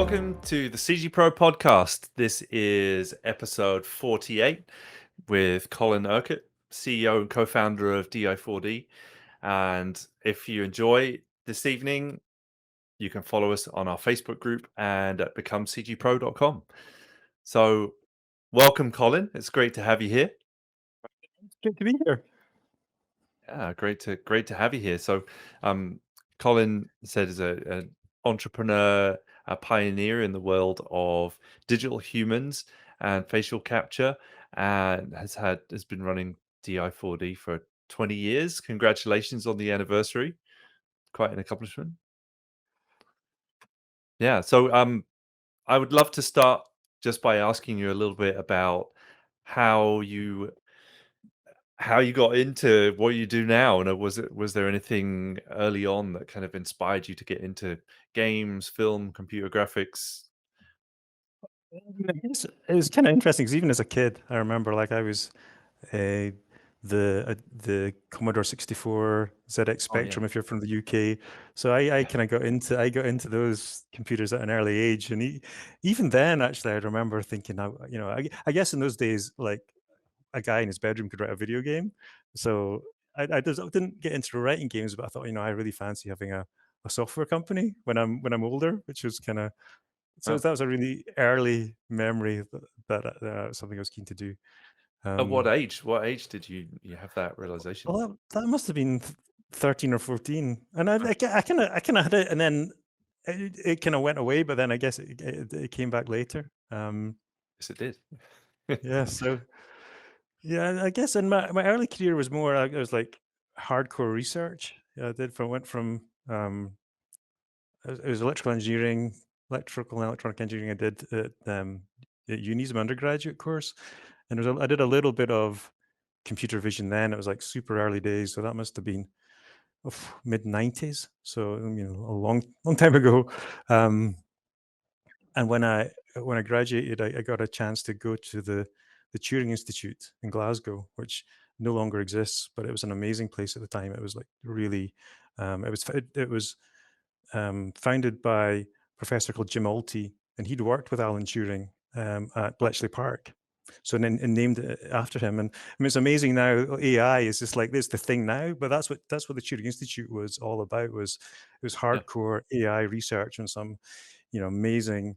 Welcome to the CG Pro podcast. This is episode 48 with Colin Urquhart, CEO and co-founder of DI4D. And if you enjoy this evening, you can follow us on our Facebook group and at becomecgpro.com. So welcome, Colin. It's great to have you here. Good to be here. Yeah, great to have you here. So Colin said is an entrepreneur, a pioneer in the world of digital humans and facial capture, and has been running DI4D for 20 years. Congratulations on the anniversary. Quite an accomplishment. Yeah. So I would love to start just by asking you a little bit about how you how you got into what you do now, and was there anything early on that kind of inspired you to get into games, film, computer graphics? I guess it was kind of interesting because even as a kid, I remember I was uh, the Commodore 64 ZX Oh yeah, Spectrum if you're from the UK. So I yeah, kind of got into those computers at an early age, and even then, actually, I remember thinking, I guess in those days, like a guy in his bedroom could write a video game. So I didn't get into writing games, but I thought, I really fancy having a software company when I'm older, which was kind of so wow. that was a really early memory that something I was keen to do. At what Um, age? What age did you have that realization? well, that must have been 13 or 14, and I, Oh, I, I kind of had it, and then it kind of went away. But then I guess it came back later. yes, it did. Yeah, so yeah, I guess in my early career was more it was like hardcore research. Yeah, went from it was electrical and electronic engineering. I did at uni as an undergraduate course, and I did a little bit of computer vision then. It was like super early days, so that must have been mid '90s. So a long time ago. Um, and when I graduated, I got a chance to go to the Turing Institute in Glasgow, which no longer exists, but it was an amazing place at the time. It was like really, it was founded by a professor called Jim Alty, and he'd worked with Alan Turing at Bletchley Park. So and named it after him. And I mean, it's amazing now. AI is just like this the thing now, but that's what the Turing Institute was all about. It was Yeah, hardcore AI research and some amazing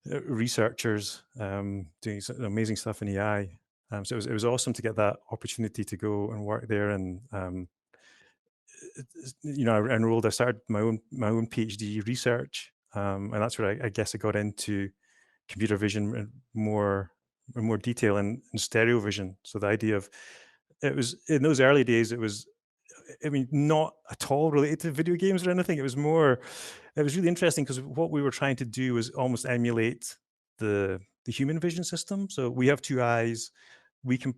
researchers doing some amazing stuff in AI. So it was awesome to get that opportunity to go and work there. And I enrolled. I started my own PhD research, and that's where I guess I got into computer vision in more detail and stereo vision. So the idea of it was in those early days. It was, I mean, not at all related to video games or anything. It was really interesting because what we were trying to do was almost emulate the human vision system. So we have two eyes. We can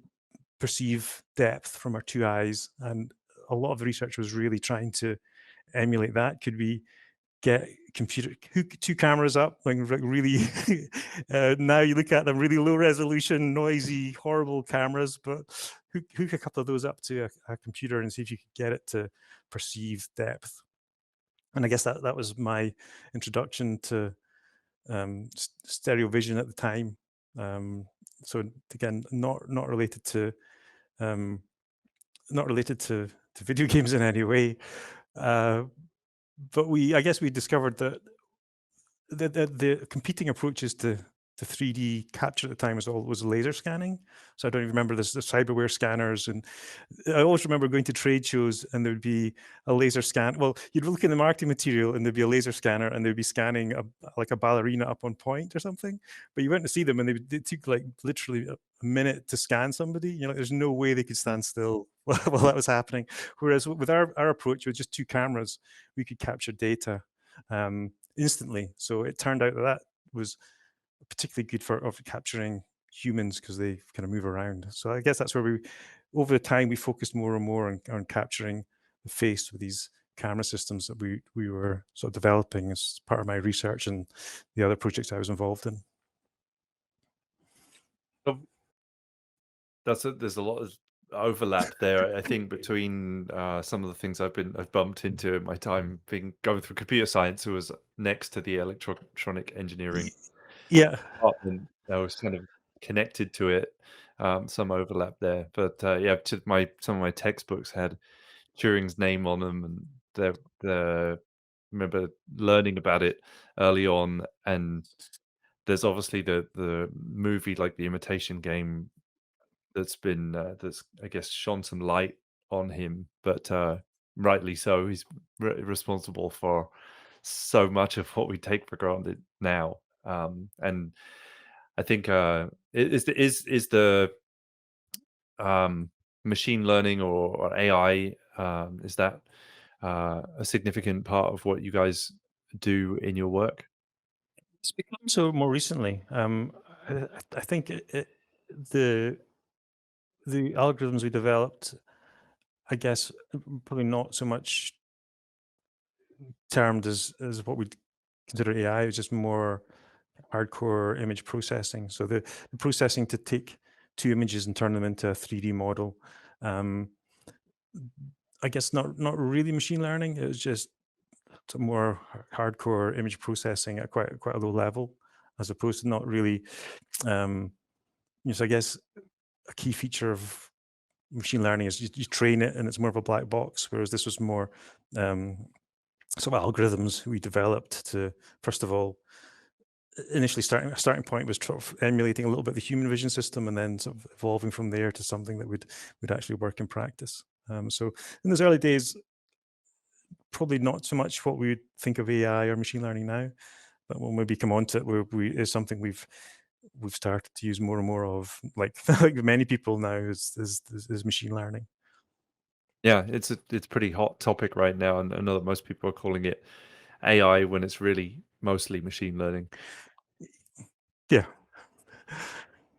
perceive depth from our two eyes, and a lot of the research was really trying to emulate that. Could we get hook two cameras up, like really now you look at them, really low resolution, noisy, horrible cameras, but hook a couple of those up to a computer and see if you could get it to perceive depth. And I guess that was my introduction to stereo vision at the time. So again, not related to um, to video games in any way. Uh, but I guess we discovered that the competing approaches to 3D capture at the time was laser scanning. So I don't even remember this the cyberware scanners, and I always remember going to trade shows and there would be a laser scan. Well, you'd look in the marketing material and there'd be a laser scanner and they'd be scanning like a ballerina up on point or something. But you went to see them and they took like literally a minute to scan somebody. Like, there's no way they could stand still while that was happening. Whereas with our approach with just two cameras, we could capture data instantly. So it turned out that was particularly good for capturing humans because they kind of move around. So I guess that's where over the time, we focused more and more on capturing the face with these camera systems that we were sort of developing as part of my research and the other projects I was involved in. so there's a lot overlap there, I think, between some of the things I've bumped into in my time being going through computer science, who was next to the electronic engineering Y- Yeah. department. I was kind of connected to it, some overlap there. But yeah, to my some of my textbooks had Turing's name on them, and the remember learning about it early on. And there's obviously the movie, like The Imitation Game, that's I guess shone some light on him, but rightly so. He's responsible for so much of what we take for granted now, and I think is the um, machine learning or AI, is that a significant part of what you guys do in your work? It's become so more recently. I think the the algorithms we developed, I guess, probably not so much termed as what we'd consider AI. It's just more hardcore image processing. So the processing to take two images and turn them into a 3D model. Um, I guess not really machine learning. It was just some more hardcore image processing at quite a low level, as opposed to not really. So I guess a key feature of machine learning is you train it and it's more of a black box, whereas this was more sort of algorithms we developed to, first of all, initially starting point was sort of emulating a little bit the human vision system, and then sort of evolving from there to something that would actually work in practice. So in those early days, probably not so much what we would think of AI or machine learning now, but when we come onto it, is something we've started to use more and more of, like like many people now, is machine learning. Yeah, it's a pretty hot topic right now, and I know that most people are calling it AI when it's really mostly machine learning. Yeah.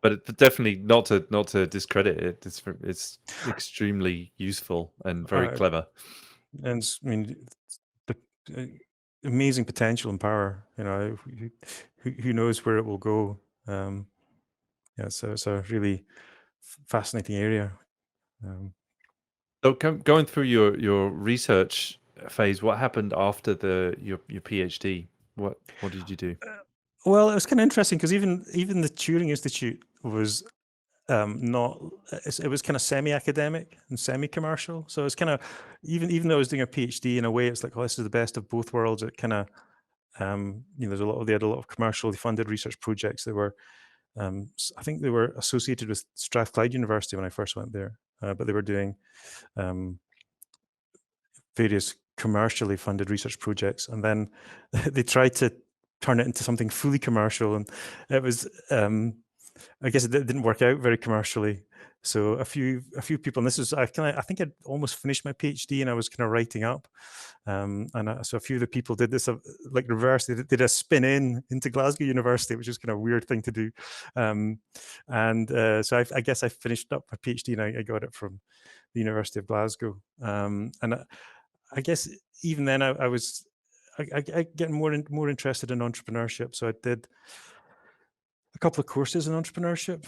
But definitely not to discredit it. It's extremely useful and very Uh, clever. and I mean, the uh, amazing potential and power. Who knows where it will go? Yeah, so it's a really fascinating area. Um, So going through your research phase, what happened after your PhD? What did you do? well, it was kind of interesting because even the Turing Institute was not. It was kind of semi-academic and semi-commercial. So it's kind of, even though I was doing a PhD, in a way, it's like, oh, this is the best of both worlds. It kind of there's they had a lot of commercially funded research projects. They were I think they were associated with Strathclyde University when I first went there, but they were doing um, various commercially funded research projects, and then they tried to turn it into something fully commercial, and it was I guess it didn't work out very commercially. So a few people, and this is I think I'd almost finished my PhD, and I was kind of writing up, so a few of the people did this like reverse. They did a spin into Glasgow University, which is kind of a weird thing to do, and so I guess I finished up my PhD, and I got it from the University of Glasgow, and I guess even then I was I get more interested in entrepreneurship. So I did a couple of courses in entrepreneurship,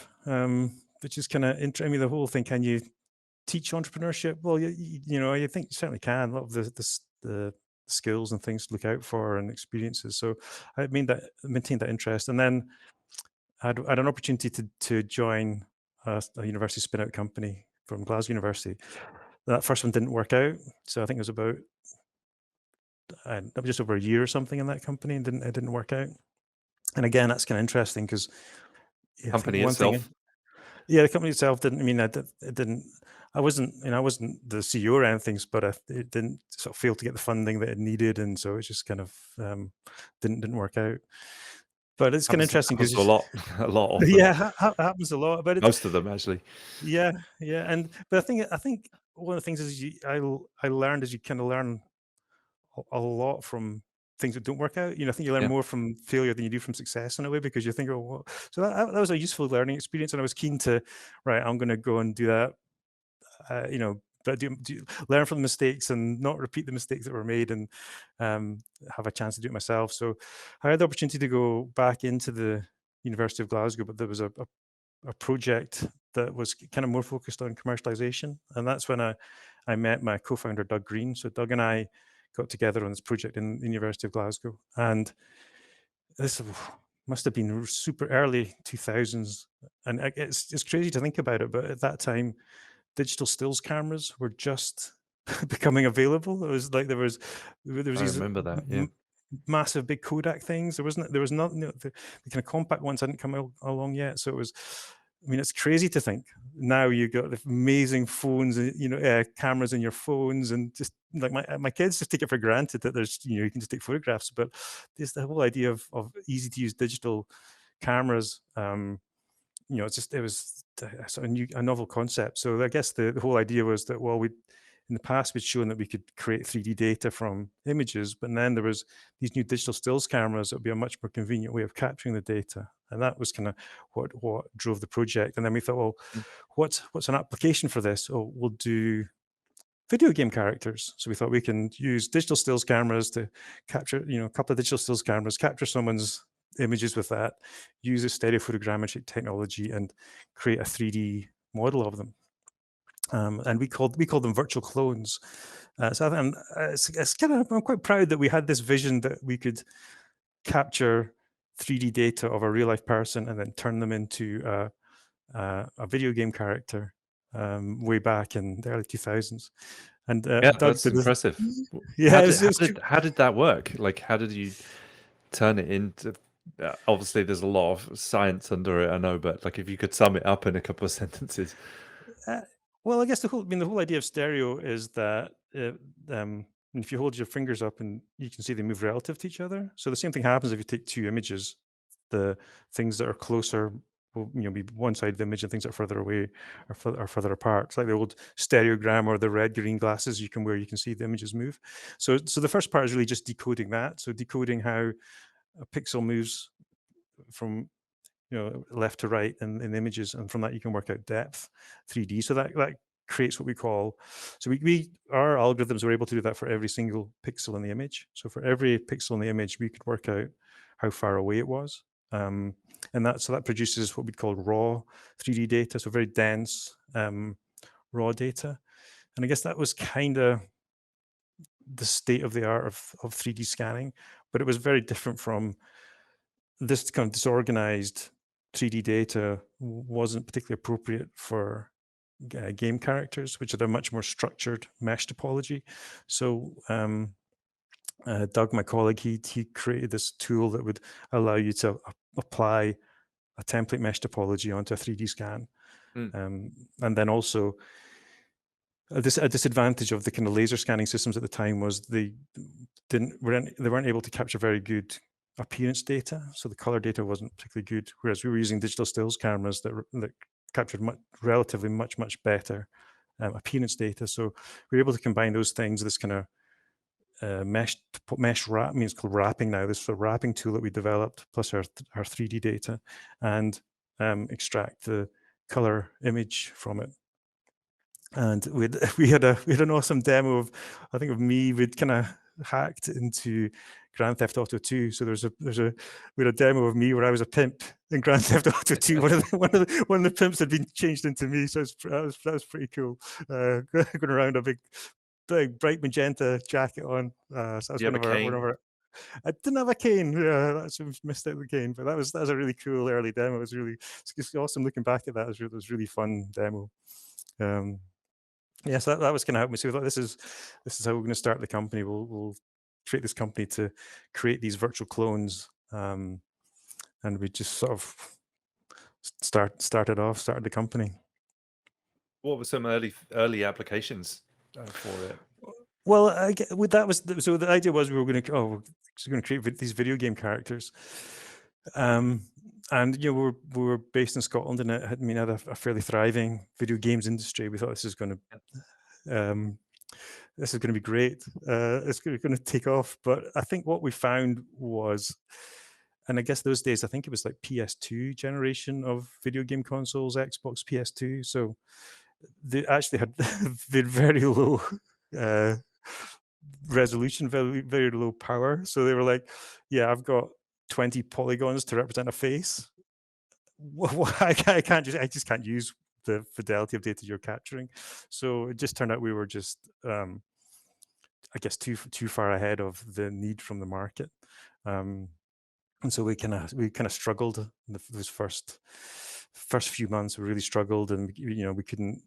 which is kind of interesting. I mean, the whole thing, can you teach entrepreneurship? Well, you think you certainly can. A lot of the skills and things to look out for and experiences. So I maintained that interest, and then I had an opportunity to join a university spin out company from Glasgow University. That first one didn't work out, so I think it was about just over a year or something in that company, and it didn't work out. And again, that's kind of interesting because I think Company one thing. itself, Yeah, the company itself didn't. I mean, it didn't. I wasn't the CEO or anything, but it didn't sort of fail to get the funding that it needed, and so it just kind of didn't work out. But it's kind of interesting happens to a because lot, a lot of them, yeah, happens a lot. But it's most of them actually. yeah, yeah, and but I think one of the things is I learned is you kind of learn a lot from things that don't work out. I think you learn Yeah, more from failure than you do from success in a way, because you think, oh, well. So that was a useful learning experience, and I was keen to, right, I'm going to go and do that. But learn from the mistakes and not repeat the mistakes that were made, and um, have a chance to do it myself. So I had the opportunity to go back into the University of Glasgow, but there was a project that was kind of more focused on commercialization. And that's when I met my co-founder, Doug Green. So Doug and I got together on this project in the University of Glasgow. And this must have been super early 2000s. And it's crazy to think about it, but at that time, digital stills cameras were just becoming available. It was like there was I these remember that. Yeah. massive big Kodak things. There was not, the kind of compact ones hadn't come along yet. So it was, I mean, it's crazy to think now you've got the amazing phones, cameras in your phones, and just like my kids just take it for granted that there's, you can just take photographs. But this, the whole idea of easy to use digital cameras, it was a sort of a novel concept. So I guess the whole idea was that, well, in the past we'd shown that we could create 3D data from images, but then there was these new digital stills cameras that would be a much more convenient way of capturing the data. And that was kind of what drove the project. And then we thought, well, Mm. what's an application for this? Oh, we'll do video game characters. So we thought we can use digital stills cameras to capture, a couple of digital stills cameras, capture someone's images with that, use a stereo photogrammetry technology, and create a 3D model of them. And we called them virtual clones. It's kind of, I'm quite proud that we had this vision that we could capture 3D data of a real life person and then turn them into a video game character way back in the early 2000s. And Yeah, Doug that's did this. impressive. Yeah, it was How did that work? Like, how did you turn it into? Obviously, there's a lot of science under it, I know, but like, if you could sum it up in a couple of sentences. Uh, well, I guess the whole idea of stereo is that if you hold your fingers up and you can see they move relative to each other. So the same thing happens if you take two images. The things that are closer will be one side of the image, and things that are further away are further apart. It's like the old stereogram or the red-green glasses you can wear. You can see the images move. So the first part is really just decoding that. So decoding how a pixel moves from left to right in images, and from that you can work out depth 3D. So that creates what we call, so our algorithms were able to do that for every single pixel in the image. So for every pixel in the image, we could work out how far away it was. And that produces what we call raw 3D data, so very dense raw data. And I guess that was kind of the state of the art of 3D scanning, but it was very different from this kind of disorganized 3D data. Wasn't particularly appropriate for game characters, which are a much more structured mesh topology. So Doug, my colleague, he created this tool that would allow you to apply a template mesh topology onto a 3D scan. Mm. And then also a disadvantage of the kind of laser scanning systems at the time was they weren't able to capture very good appearance data. So the color data wasn't particularly good, whereas we were using digital stills cameras that captured relatively much better appearance data. So we were able to combine those things, this kind of mesh wrap, it's called wrapping now, this wrapping tool that we developed, plus our 3D data, and extract the color image from it. And we had an awesome demo of me. We'd kind of hacked into Grand Theft Auto 2. So we had a demo of me where I was a pimp in Grand Theft Auto 2. One of the pimps had been changed into me, so that was pretty cool. Going around a big bright magenta jacket on. So that was Do you have a one of cane? our. I didn't have a cane. Yeah, that's missed out the cane, but that was a really cool early demo. It's awesome looking back at that. It was really fun demo. Yeah, so that was kind of helped me. So we thought, this is how we're going to start the company. We'll create this company to create these virtual clones, and we just sort of started the company. What were some early applications for it? Well, so the idea was we were going to create these video game characters, and we were based in Scotland, and it had a fairly thriving video games industry. We thought this is going to be great. It's going to take off. But I think what we found was, and I guess those days, I think it was like PS2 generation of video game consoles, Xbox, PS2. So they actually had very low resolution, very low power. So they were like, yeah, I've got 20 polygons to represent a face. I just can't use the fidelity of data you're capturing. So it just turned out we were just, I guess, too far ahead of the need from the market. And so we kind of struggled in those first few months. We really struggled, and we couldn't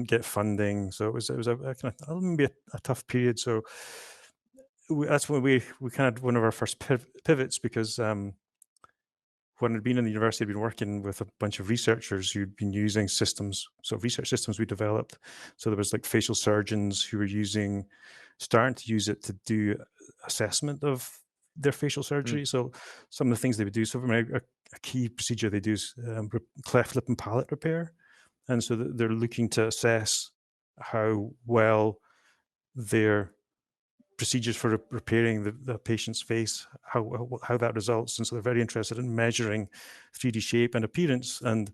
get funding. So it was a kind of maybe a tough period. So that's when we kind of one of our first pivots, because when I'd been in the university, I'd been working with a bunch of researchers who'd been using systems, so research systems we developed. So there was like facial surgeons who were starting to use it to do assessment of their facial Mm, surgery. So some of the things they would do. So a key procedure they do is cleft lip and palate repair, and so they're looking to assess how well their procedures for repairing the patient's face, how that results. And so they're very interested in measuring 3D shape and appearance. And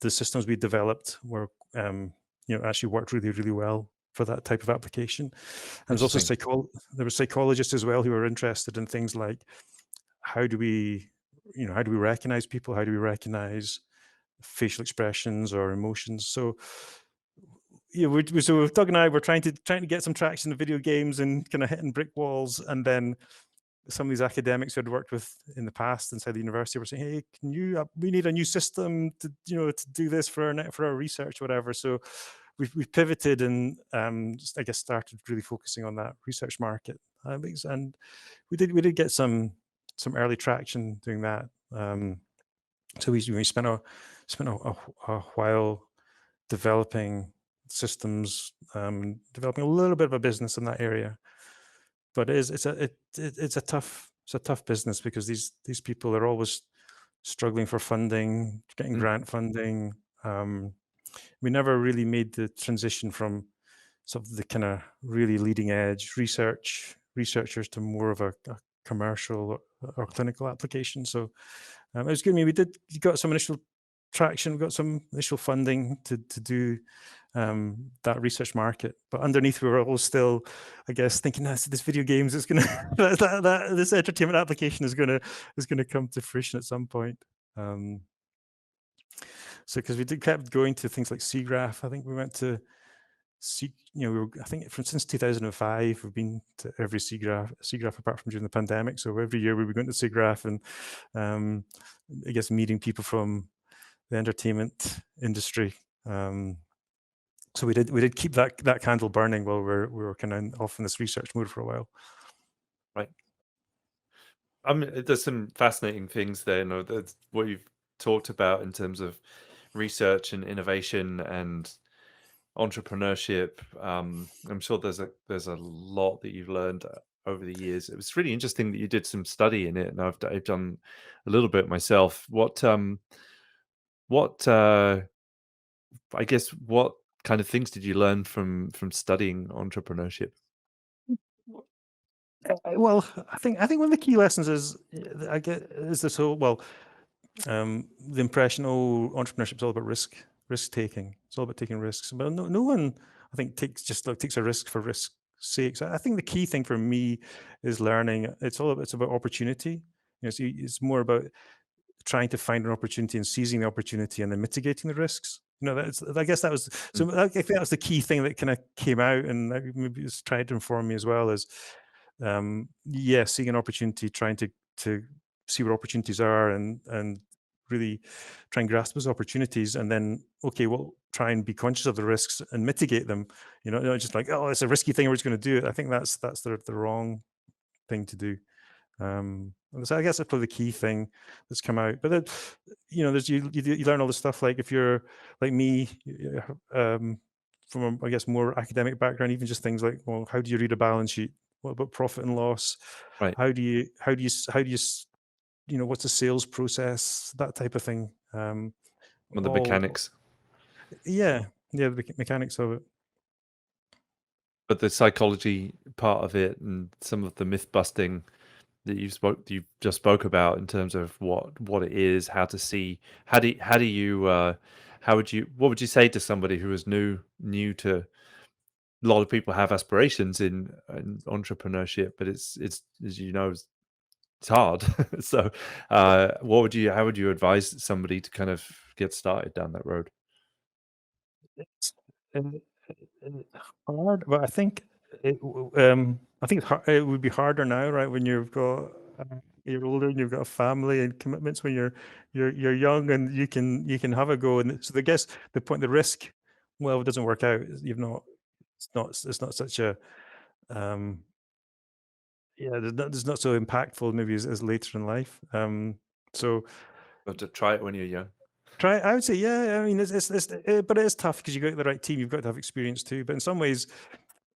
the systems we developed were, actually worked really, really well for that type of application. And there's also interesting. there were psychologists as well who were interested in things like how do we, how do we recognize people? How do we recognize facial expressions or emotions? So yeah, so Doug and I were trying to get some traction in video games and kind of hitting brick walls. And then some of these academics who I'd worked with in the past inside the university were saying, "Hey, we need a new system to do this for our research, whatever." So we pivoted and just, I guess, started really focusing on that research market. And we did get some early traction doing that. So we spent a while developing systems, developing a little bit of a business in that area. But it's a tough business, because these people are always struggling for funding, getting Mm, grant funding. We never really made the transition from sort of the kind of really leading edge researchers to more of a commercial or clinical application. So it was good. I mean, we got some initial traction. We got some initial funding to do that research market, but underneath we were all still, I guess, thinking this video games is gonna this entertainment application is gonna come to fruition at some point. Um, so because kept going to things like SIGGRAPH. I think we went to I think since 2005, we've been to every SIGGRAPH apart from during the pandemic. So every year we were going to SIGGRAPH and I guess meeting people from the entertainment industry. So we did keep that candle burning while we were kind of off in this research mode for a while. right. I mean, there's some fascinating things there. That's what you've talked about in terms of research and innovation and entrepreneurship. I'm sure there's a lot that you've learned over the years. It was really interesting that you did some study in it, and I've done a little bit myself. What I guess what kind of things did you learn from studying entrepreneurship? Well, I think one of the key lessons is I get is this whole the impression, entrepreneurship is all about risk taking. It's all about taking risks, but no one, I think, takes a risk for risk's sake. So I think the key thing for me is learning. It's about opportunity. It's more about trying to find an opportunity and seizing the opportunity and then mitigating the risks. I guess that was Mm, so. I think that was the key thing that kind of came out, and maybe it's tried to inform me as well. Is seeing an opportunity, trying to see what opportunities are, and really try and grasp those opportunities, and then well, try and be conscious of the risks and mitigate them. Not just like, oh, it's a risky thing, we're just going to do it. I think that's the wrong thing to do. So I guess that's probably the key thing that's come out. But then, there's you learn all this stuff. Like if you're like me, from I guess more academic background, even just things like, well, how do you read a balance sheet? What about profit and loss? right. What's the sales process? That type of thing. On the All mechanics, Yeah, yeah, the mechanics of it. but the psychology part of it and some of the myth busting that you just spoke about in terms of what it is, how to see, how do you what would you say to somebody who is new to, a lot of people have aspirations in entrepreneurship, but it's as you know, it's hard. So how would you advise somebody to kind of get started down that road? It's, uh, hard, but I think it would be harder now, right? When you've got you're older and you've got a family and commitments. When you're young and you can have a go. And so I guess the risk, well, if it doesn't work out, it's not such a um, yeah, there's not so impactful maybe as later in life. So You have to try it when you're young. I would say, yeah. I mean, but it is tough because you got the right team. You've got to have experience too. But in some ways,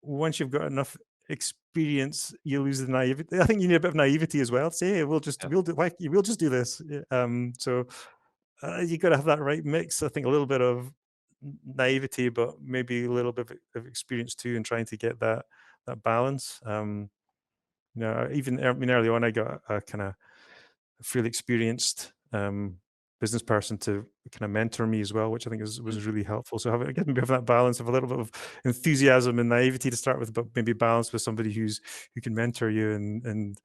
once you've got enough experience, you lose the naivety. I think you need a bit of naivety as well. Say, hey, Yeah. we'll just do this. Yeah, so you got to have that right mix. I think a little bit of naivety, but maybe a little bit of experience too, and trying to get that balance. Even I mean, early on, I got a kind of fairly experienced business person to kind of mentor me as well, which I think Mm. was really helpful. So having getting a bit of that balance of a little bit of enthusiasm and naivety to start with, but maybe balanced with somebody who can mentor you and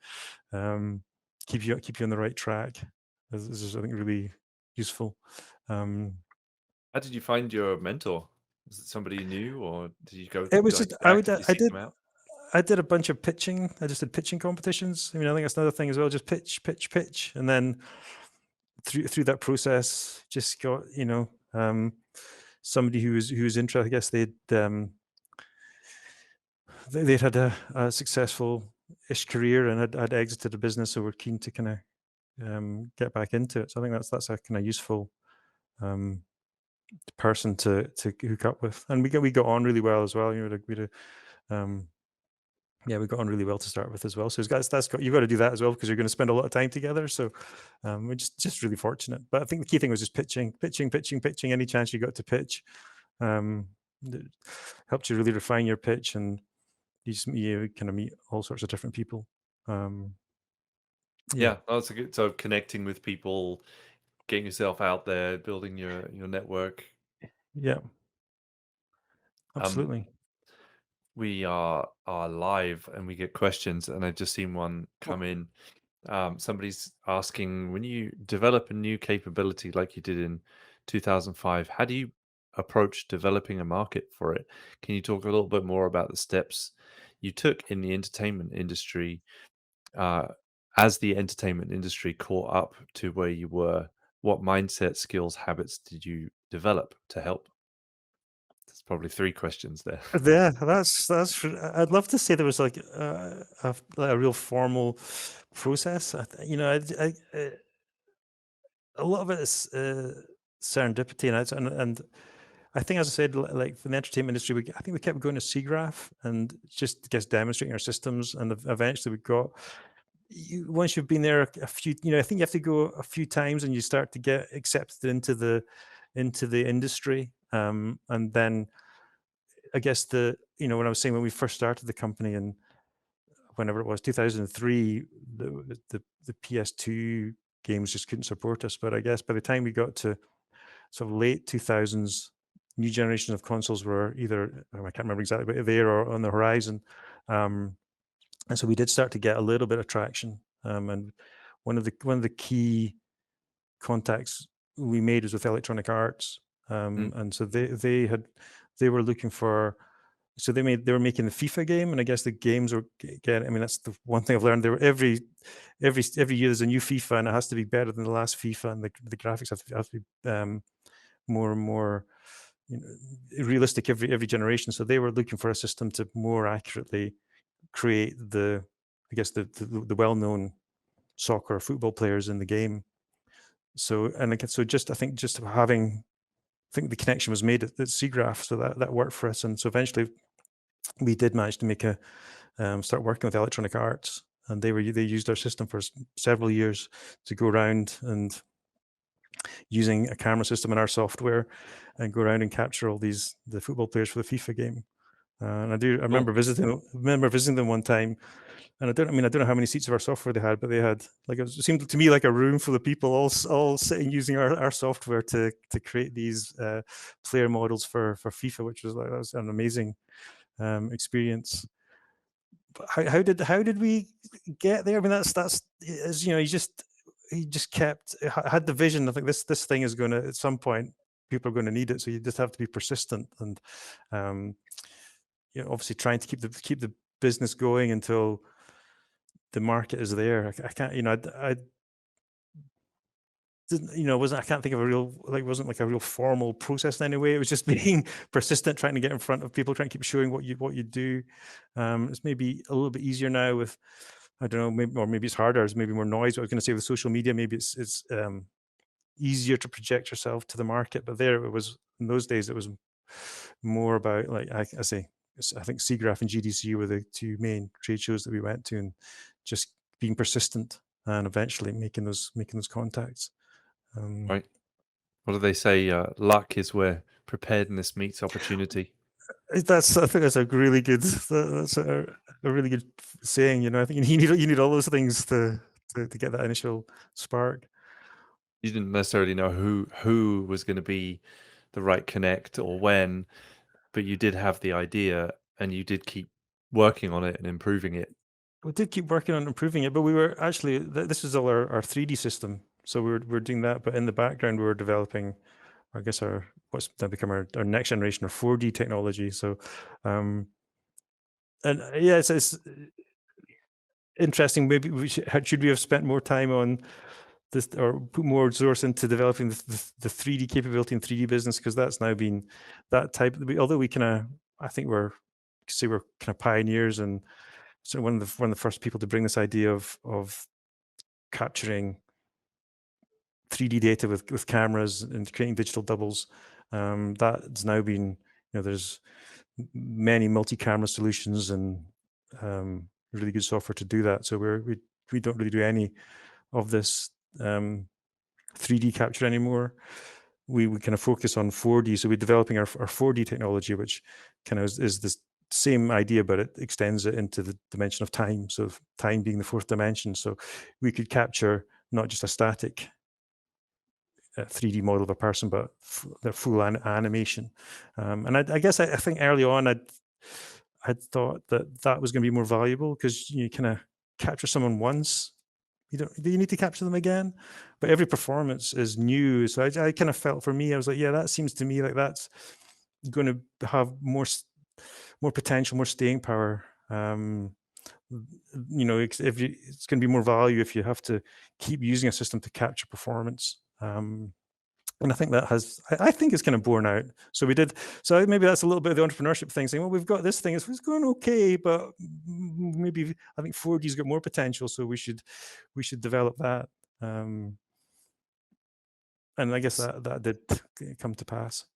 um, keep you on the right track is I think really useful. Um, How did you find your mentor? Was it somebody you knew, or did you go it was like just actively seek them out? I did a bunch of pitching. I just did pitching competitions. I mean, I think that's another thing as well. Just pitch, pitch, pitch, and then through that process, just got somebody who was interested. I guess they'd had a successful ish career and had exited the business, so we're keen to kind of get back into it. So I think that's a kind of useful um, person to hook up with, and we got on really well as well. Um, yeah, we got on really well to start with as well. So you've got to do that as well because you're going to spend a lot of time together. So we're just really fortunate. But I think the key thing was just pitching, pitching, pitching, pitching. Any chance you got to pitch, it helped you really refine your pitch, and you kind of meet all sorts of different people. Um, yeah, Yeah, that's a good. So connecting with people, getting yourself out there, building your network. yeah, Um, absolutely. we are live and we get questions, and I've just seen one come Oh, in. Somebody's asking, when you develop a new capability like you did in 2005, how do you approach developing a market for it? Can you talk a little bit more about the steps you took in the entertainment industry, uh, as the entertainment industry caught up to where you were? What mindset, skills, habits did you develop to help? There's probably three questions there. yeah, I'd love to say there was like like a real formal process. A lot of it is serendipity, and I think, as I said, like for the entertainment industry, I think we kept going to SIGGRAPH and just guess demonstrating our systems, and eventually we got. Once you've been there a few, I think you have to go a few times, and you start to get accepted into the industry, and then I guess when I was saying when we first started the company and whenever it was 2003, the PS2 games just couldn't support us. But I guess by the time we got to sort of late 2000s, new generations of consoles were either, I can't remember exactly, but there or on the horizon. Um, and so we did start to get a little bit of traction. And one of the key contacts we made was with Electronic Arts. Mm. And so they were looking for, so they were making the FIFA game, and I guess the games were again. I mean, that's the one thing I've learned. There were every year there's a new FIFA, and it has to be better than the last FIFA, and the graphics have to be more and more realistic every generation. So they were looking for a system to more accurately create I guess the well known soccer or football players in the game. So and again, so just I think just having I think the connection was made at SIGGRAPH, so that worked for us. And so eventually we did manage to make start working with Electronic Arts, and they used our system for several years to go around and using a camera system in our software and go around and capture all the football players for the FIFA game. And I Cool. remember visiting them one time, and I don't know how many seats of our software they had, but they had it seemed to me like a room full of people all sitting using our software to create these player models for FIFA, which was that was an amazing experience. But how did we get there? I mean, that's as you know, he just kept had the vision. I think this thing is going to at some point. people are going to need it. So you just have to be persistent and, um, obviously trying to keep the business going until the market is there. I can't, I didn't, wasn't I can't think of a real, like, wasn't like a real formal process in any way. It was just being persistent, trying to get in front of people, trying to keep showing what you do. It's maybe a little bit easier now with, I don't know, maybe it's harder. There's maybe more noise. What I was going to say with social media, maybe it's easier to project yourself to the market. But there, it was in those days, it was more about, like, I say, I think SIGGRAPH and GDC were the two main trade shows that we went to, and just being persistent and eventually making those contacts. Um, Right. What do they say? Luck is where preparedness meets opportunity. I think that's a really good. That's a really good saying. I think you need all those things to get that initial spark. You didn't necessarily know who was going to be the right connect or when, but you did have the idea and you did keep working on it and improving it. We did keep working on improving it, but we were actually this was all our 3D system, so we're doing that. But in the background, we were developing, I guess, our what's now become our next generation of 4D technology. So, and yeah, it's interesting. Maybe should we have spent more time on this, or put more resource into developing the 3D capability in 3D business, because that's now been that type. Although we kind of, I think we're kind of pioneers, and so one of the first people to bring this idea of capturing 3D data with cameras and creating digital doubles. That's now been, there's many multi-camera solutions and really good software to do that. So we don't really do any of this 3D capture anymore. We kind of focus on 4D. So we're developing our 4D technology, which kind of is this same idea, but it extends it into the dimension of time. So time being the fourth dimension. So we could capture not just a static 3D model of a person, but their full animation. And I guess I think early on I'd thought that was going to be more valuable, because you kind of capture someone once. Do you need to capture them again? But every performance is new. So I kind of felt, for me, I was like, yeah, that seems to me like that's going to have more potential, more staying power. It's going to be more value if you have to keep using a system to capture performance. And I think that I think it's kind of borne out. So maybe that's a little bit of the entrepreneurship thing, saying, well, we've got this thing, it's going okay, but maybe I think 4D's got more potential, so we should develop that. And I guess that did come to pass.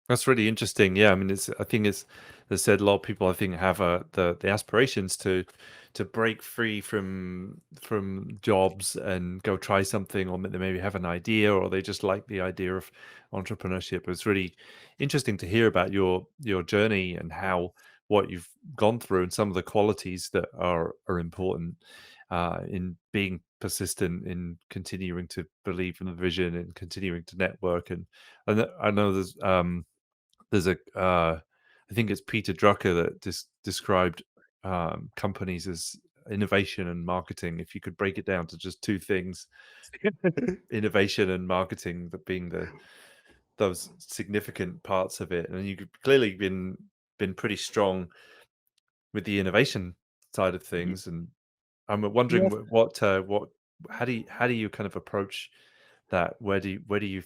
That's really interesting. Yeah, I mean, I think it's, as said, a lot of people I think have the aspirations to break free from jobs and go try something, or they maybe have an idea, or they just like the idea of entrepreneurship. It's really interesting to hear about your journey and how what you've gone through and some of the qualities that are important in being persistent, in continuing to believe in the vision and continuing to network. And I know there's I think it's Peter Drucker that described companies as innovation and marketing. If you could break it down to just two things, innovation and marketing, that being those significant parts of it, and you've clearly been pretty strong with the innovation side of things. And I'm wondering Yes. what how do you kind of approach that? Where do you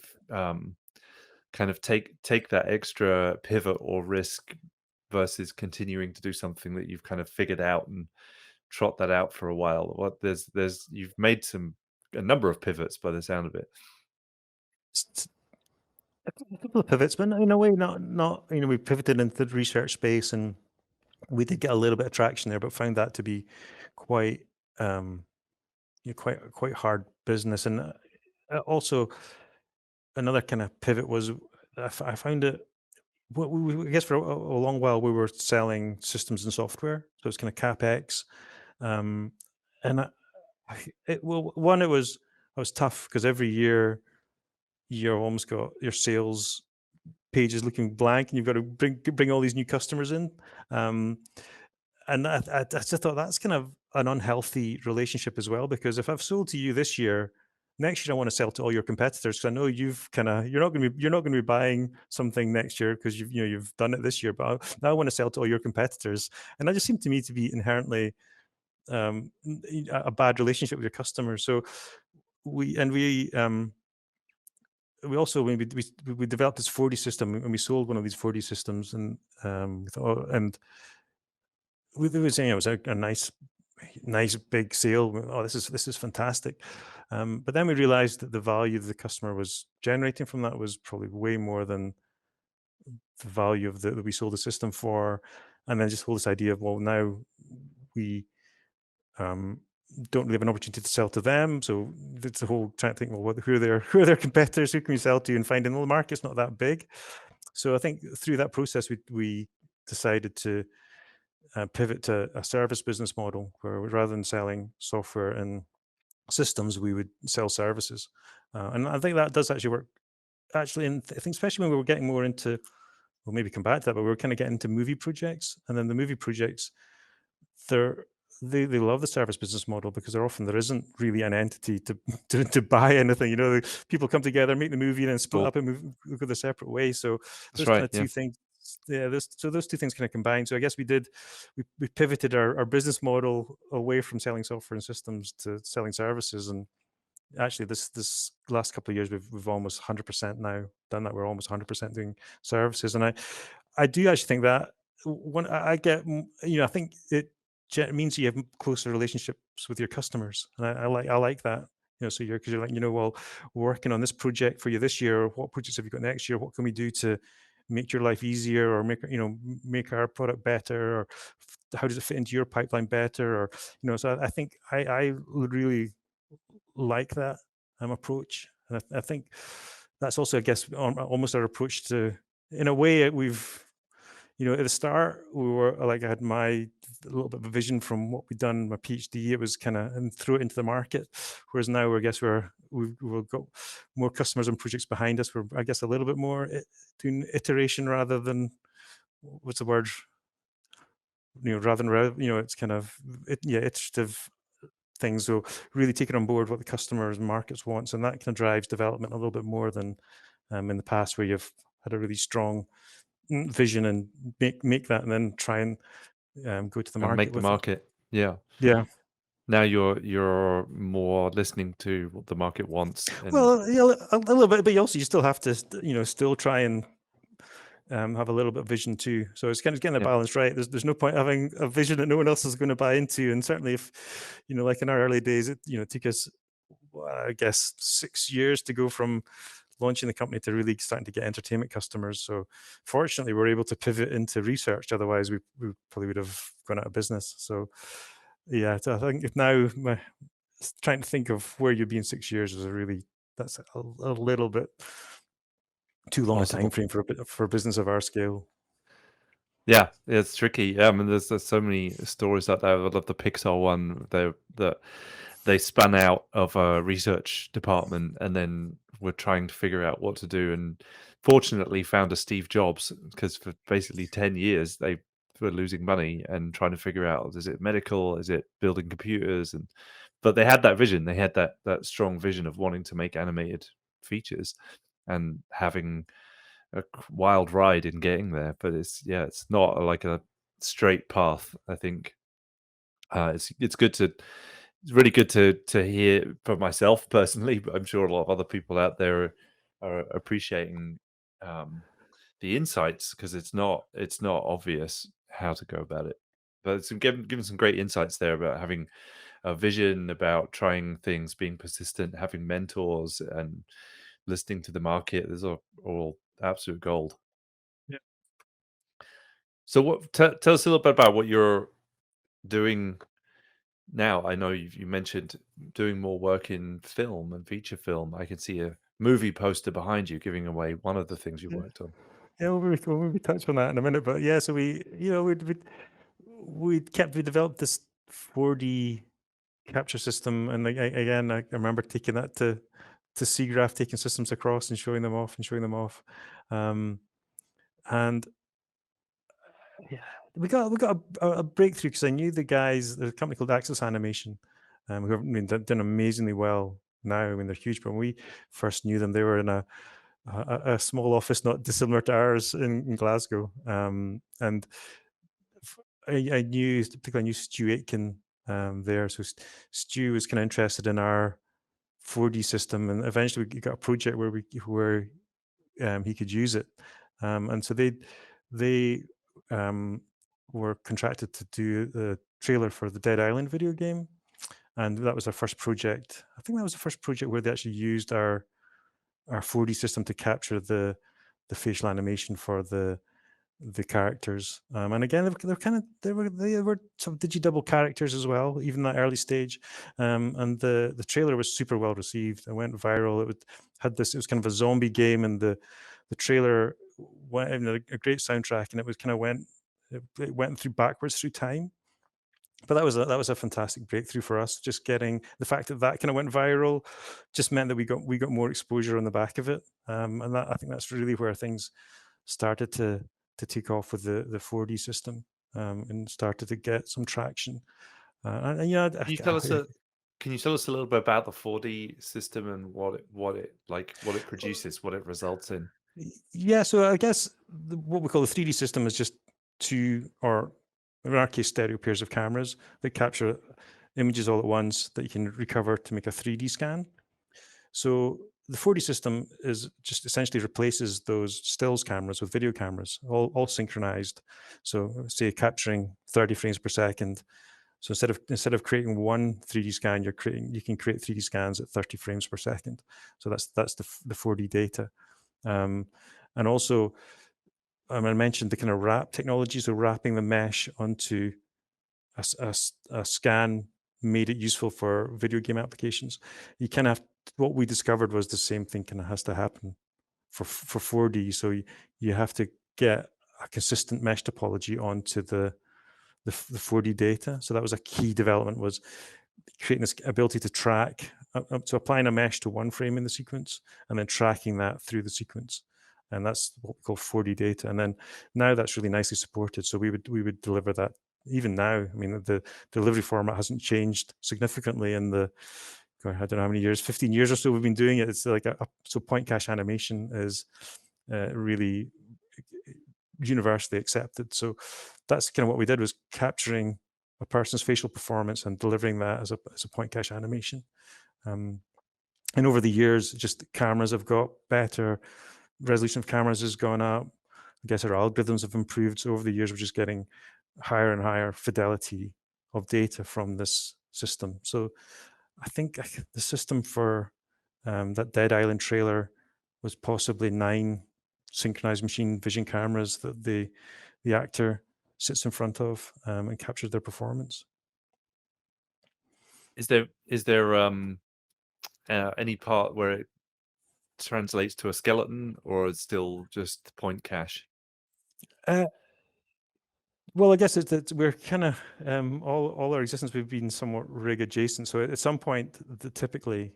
kind of take that extra pivot or risk versus continuing to do something that you've kind of figured out and trot that out for a while? What there's you've made a number of pivots by the sound of it. A couple of pivots, but in a way, not we pivoted into the research space, and we did get a little bit of traction there, but found that to be quite um, quite hard business. And also another kind of pivot was, I found it. Well, I guess for a long while we were selling systems and software, so it's kind of capex, um, and it was tough, because every year you've almost got your sales pages looking blank, and you've got to bring all these new customers in. Um, and I just thought that's kind of an unhealthy relationship as well, because if I've sold to you this year next year I want to sell to all your competitors, because I know you're not going to be buying something next year because you've done it this year, but now I want to sell to all your competitors. And that just seemed to me to be inherently a bad relationship with your customers. So we and we also, when we developed this 4D system, and we sold one of these 4D systems, and we thought, and we were saying it was a nice big sale. Oh, this is fantastic. But then we realized that the value that the customer was generating from that was probably way more than the value of that we sold the system for. And then just whole this idea of, well, now we um, don't really have an opportunity to sell to them. So it's the whole trying to think, well, who are their competitors? Who can we sell to? And finding, well, the market's not that big. So I think through that process, we decided to pivot to a service business model, where rather than selling software and systems, we would sell services. And I think that does actually work. Actually, and I think especially when we were getting more into, we'll maybe come back to that, but we were kind of getting into movie projects, and then the movie projects, they're they love the service business model, because there isn't really an entity to to buy anything. People come together, make the movie, and then split up Cool. and go their separate ways. So That's those kind right. of Yeah. two things, yeah. Those two things kind of combined. So I guess we pivoted our business model away from selling software and systems to selling services. And actually, this last couple of years, we've almost 100% now done that. We're almost 100% doing services. And I do actually think that when I get, I think it means you have closer relationships with your customers, and I like that. So because you're like, well, we're working on this project for you this year. What projects have you got next year? What can we do to make your life easier, or make our product better, or how does it fit into your pipeline better, or So I think I would really like that approach. And I think that's also, I guess, almost our approach to, in a way, at the start, we were like, I had a little bit of a vision from what we'd done, my PhD. It was kind of, and threw it into the market. Whereas now, I guess we've got more customers and projects behind us. We're, I guess, a little bit more doing iteration rather than, what's the word? Rather than, it's kind of, iterative things. So really taking on board what the customers and markets wants, and that kind of drives development a little bit more than in the past, where you've had a really strong vision and make that, and then try and go to the And market make the with it. market. Yeah. Yeah. Now you're more listening to what the market wants, and Well, yeah, a little bit, but you still have to, still try and have a little bit of vision too. So it's kind of getting a yeah, balance right. There's no point having a vision that no one else is going to buy into. And certainly, if like in our early days, it took us, well, I guess, 6 years to go from launching the company to really starting to get entertainment customers. So fortunately, we're able to pivot into research. Otherwise, we probably would have gone out of business. So yeah, so I think if now trying to think of where you'd be in 6 years is that's a little bit too long a time possible. frame for a business of our scale. Yeah, it's tricky. I mean, there's so many stories out there. I love the Pixar one. That they spun out of a research department and then were trying to figure out what to do. And fortunately, found a Steve Jobs, because for basically 10 years they were losing money and trying to figure out, is it medical, is it building computers, and but they had that vision. They had that strong vision of wanting to make animated features and having wild ride in getting there, but it's not like a straight path. I think it's good to it's really good to hear for myself personally, but I'm sure a lot of other people out there are appreciating um, the insights, because it's not obvious how to go about it. But it's given some great insights there about having a vision, about trying things, being persistent, having mentors, and listening to the market. These are all absolute gold. Yeah. So, tell us a little bit about what you're doing now. I know you mentioned doing more work in film and feature film. I can see a movie poster behind you giving away one of the things you Yeah. worked on. Yeah, we'll touch on that in a minute. But yeah, so we developed this 4D capture system, and like, again, I remember taking that to SIGGRAPH, taking systems across and showing them off. Um, and yeah, we got a breakthrough, because I knew the guys. There's a company called Axis Animation, who have been done amazingly well. now. I mean, they're huge, but when we first knew them, they were in a small office not dissimilar to ours in Glasgow. And I knew, particularly I knew Stu Aitken there. So Stu was kind of interested in our 4D system, and eventually we got a project where he could use it. And so they were contracted to do the trailer for the Dead Island video game, and that was our first project. I think that was the first project where they actually used our 4D system to capture the facial animation for the characters. And again, they were some digidouble characters as well, even that early stage. And the trailer was super well received. It went viral. It was kind of a zombie game, and the trailer went in a great soundtrack, and it went through backwards through time. But that was a fantastic breakthrough for us. Just getting the fact that kind of went viral just meant that we got more exposure on the back of it, and that I think that's really where things started to take off with the 4D system, and started to get some traction. And yeah, Can you tell us a can you tell us a little bit about the 4D system and what it produces, what it results in? yeah. So I guess what we call the 3D system is just two, or in our case, stereo pairs of cameras that capture images all at once that you can recover to make a 3D scan. So the 4D system is just essentially replaces those stills cameras with video cameras, all synchronized. So say capturing 30 frames per second. So instead of creating one 3D scan, you can create 3D scans at 30 frames per second. So that's the 4D data. And also, I mentioned the kind of wrap technology. So wrapping the mesh onto a scan made it useful for video game applications. You kind of what we discovered was the same thing kind of has to happen for 4D. So you have to get a consistent mesh topology onto the 4D data. So that was a key development, was creating this ability to track, so applying a mesh to one frame in the sequence and then tracking that through the sequence. And that's what we call 4D data. And then now that's really nicely supported. So we would deliver that even now. I mean, the delivery format hasn't changed significantly in I don't know how many years, 15 years or so we've been doing it. It's like so point cache animation is really universally accepted. So that's kind of what we did, was capturing a person's facial performance and delivering that as a point cache animation. And over the years, just cameras have got better, resolution of cameras has gone up. I guess our algorithms have improved. So over the years, we're just getting higher and higher fidelity of data from this system. So I think the system for that Dead Island trailer was possibly 9 synchronized machine vision cameras that the actor sits in front of, and captures their performance. Is there any part where it translates to a skeleton, or it's still just point cache? Uh, well, I guess we're kind of all our existence, we've been somewhat rig adjacent. So at some point, typically,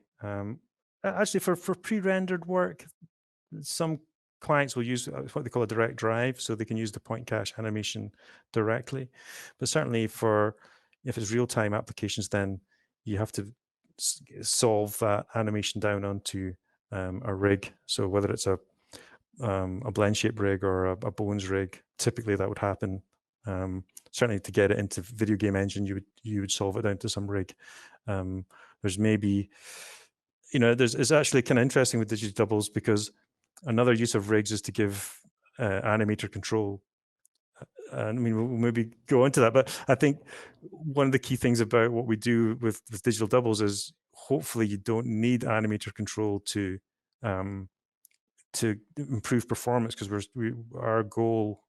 actually for pre-rendered work, some clients will use what they call a direct drive, so they can use the point cache animation directly. But certainly if it's real-time applications, then you have to solve that animation down onto a rig. So whether it's a blend shape rig or a bones rig, typically that would happen. Certainly to get it into video game engine, you would solve it down to some rig. There's maybe, it's actually kind of interesting with digital doubles, because another use of rigs is to give animator control. I mean, we'll maybe go into that, but I think one of the key things about what we do with digital doubles is hopefully you don't need animator control to improve performance, because our goal,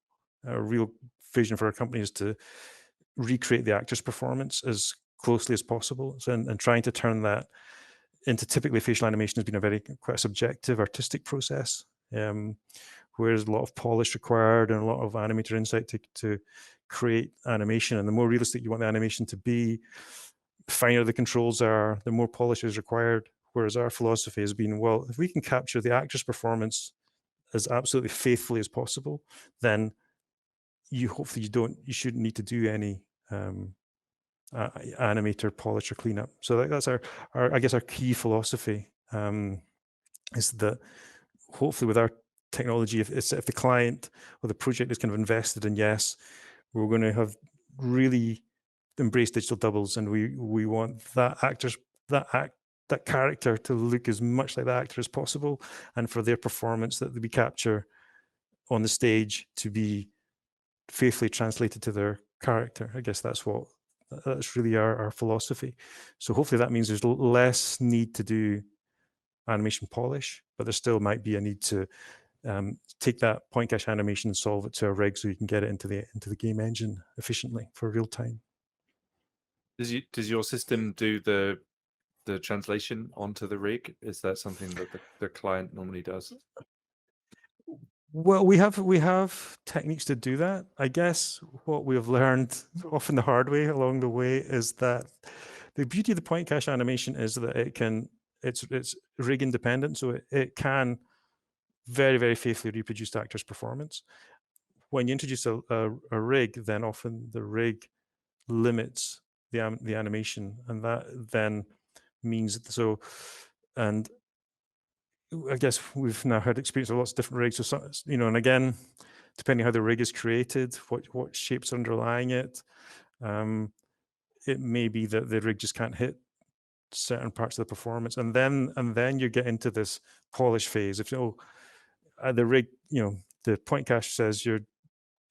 our real vision for our company is to recreate the actor's performance as closely as possible. So, and trying to turn that into, typically facial animation has been quite a subjective artistic process, where there's a lot of polish required and a lot of animator insight to create animation. And the more realistic you want the animation to be, the finer the controls are, the more polish is required. Whereas our philosophy has been, well, if we can capture the actor's performance as absolutely faithfully as possible, then hopefully you shouldn't need to do any animator, polisher, cleanup. So that's our I guess our key philosophy, is that hopefully with our technology, if the client or the project is kind of invested in, yes, we're going to have really embraced digital doubles, and we want that character to look as much like the actor as possible, and for their performance that we capture on the stage to be faithfully translated to their character. I guess that's really our philosophy. So hopefully that means there's less need to do animation polish, but there still might be a need to take that point cache animation and solve it to a rig so you can get it into the game engine efficiently for real time. Does your system do the translation onto the rig? Is that something that the client normally does? Well, we have techniques to do that. I guess what we have learned, often the hard way along the way, is that the beauty of the point cache animation is that it's rig independent, so it can very, very faithfully reproduce the actor's performance. When you introduce a rig, then often the rig limits the animation, and that then means so. And I guess we've now had experience of lots of different rigs, so and again, depending how the rig is created, what shapes underlying it, it may be that the rig just can't hit certain parts of the performance, and then you get into this polish phase. If the rig, the point cache says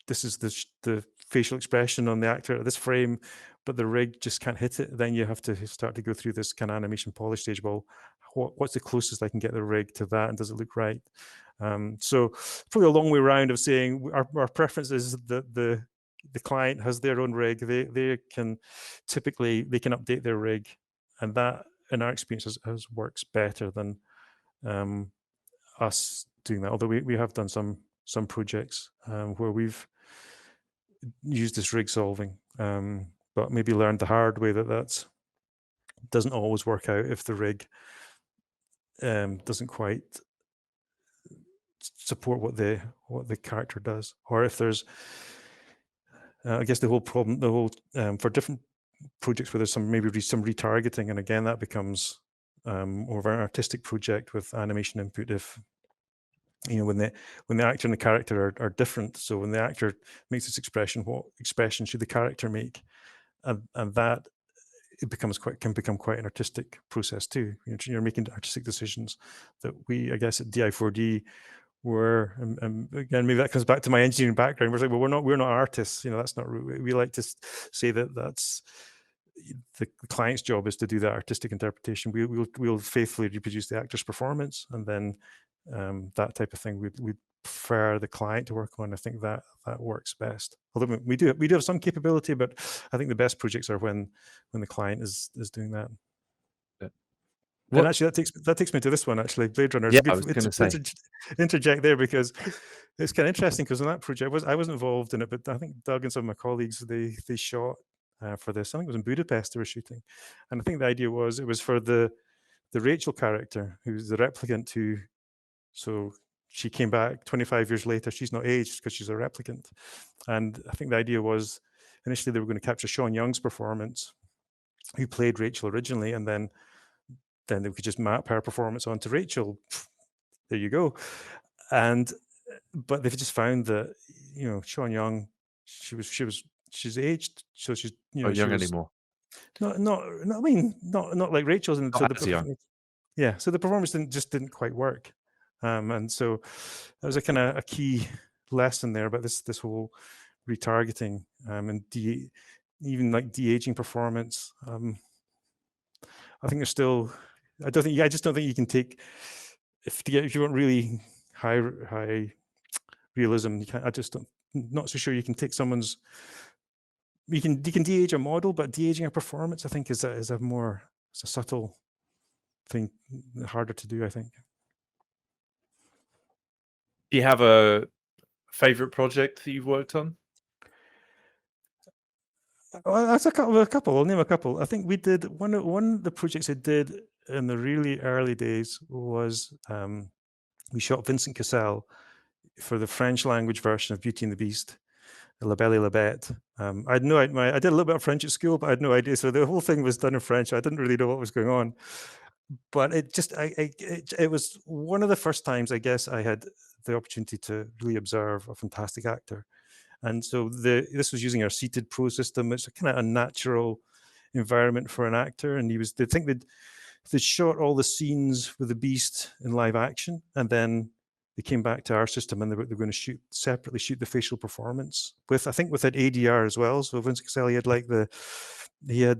this is the facial expression on the actor at this frame, but the rig just can't hit it, then you have to start to go through this kind of animation polish stage. Well, what's the closest I can get the rig to that, and does it look right? So probably a long way around of saying our preference is that the client has their own rig. They can update their rig, and that in our experience has works better than us doing that. Although we have done some projects where we've used this rig solving, but maybe learned the hard way that doesn't always work out if the rig doesn't quite support what the character does, or if there's I guess the whole for different projects where there's some retargeting, and again that becomes more of an artistic project with animation input. If when the actor and the character are different, so when the actor makes this expression, what expression should the character make, and that can become quite an artistic process too. You're making artistic decisions that we, I guess, at DI4D were, and again, maybe that comes back to my engineering background. We're like, well, we're not artists. That's not. We like to say that's the client's job is to do that artistic interpretation. We'll faithfully reproduce the actor's performance, and then that type of thing we'd prefer the client to work on. I think that works best. Although we do have some capability, but I think the best projects are when the client is doing that. And actually, that takes me to this one. Actually, Blade Runner. Yeah, I was going to say. Interject there because it's kind of interesting, because in that project, I wasn't involved in it, but I think Doug and some of my colleagues they shot for this. I think it was in Budapest they were shooting, and I think the idea was it was for the Rachel character, who's the replicant so she came back 25 years later. She's not aged because she's a replicant, and I think the idea was initially they were going to capture Sean Young's performance, who played Rachel originally, and then they could just map her performance onto Rachel. There you go. But they've just found that Sean Young, she's aged, so she's not young anymore. Not I mean not like Rachel's, and so yeah, so the performance didn't quite work, and so that was a kind of a key lesson there about this whole retargeting and even like de-aging performance. I think there's still. I just don't think you can take if you want really high realism. Not so sure you can take someone's. You can de-age a model, but de-aging a performance, I think, is a subtle thing, harder to do, I think. Do you have a favorite project that you've worked on? Well, that's a couple. I'll name a couple. I think we did one of the projects I did in the really early days was we shot Vincent Cassel for the French language version of Beauty and the Beast, La Belle et la Bête. I had no idea. I did a little bit of French at school, but I had no idea. So the whole thing was done in French. I didn't really know what was going on. But it just, it was one of the first times, I guess, I had the opportunity to really observe a fantastic actor. And so this was using our seated pro system. It's a kind of a natural environment for an actor. And they think they shot all the scenes with the beast in live action, and then they came back to our system and they're going to separately shoot the facial performance I think with an ADR as well. So Vince Cassel, he had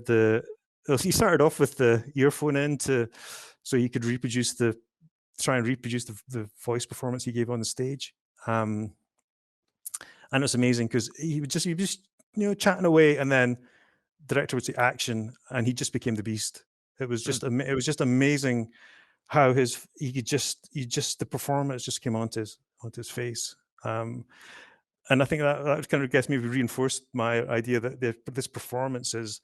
the well, he started off with the earphone in so he could try and reproduce the voice performance he gave on the stage. And it was amazing because he would just chatting away, and then the director would say action, and he just became the beast. It was Mm. just amazing how the performance just came onto his face. And I think that kind of maybe reinforced my idea that this performance is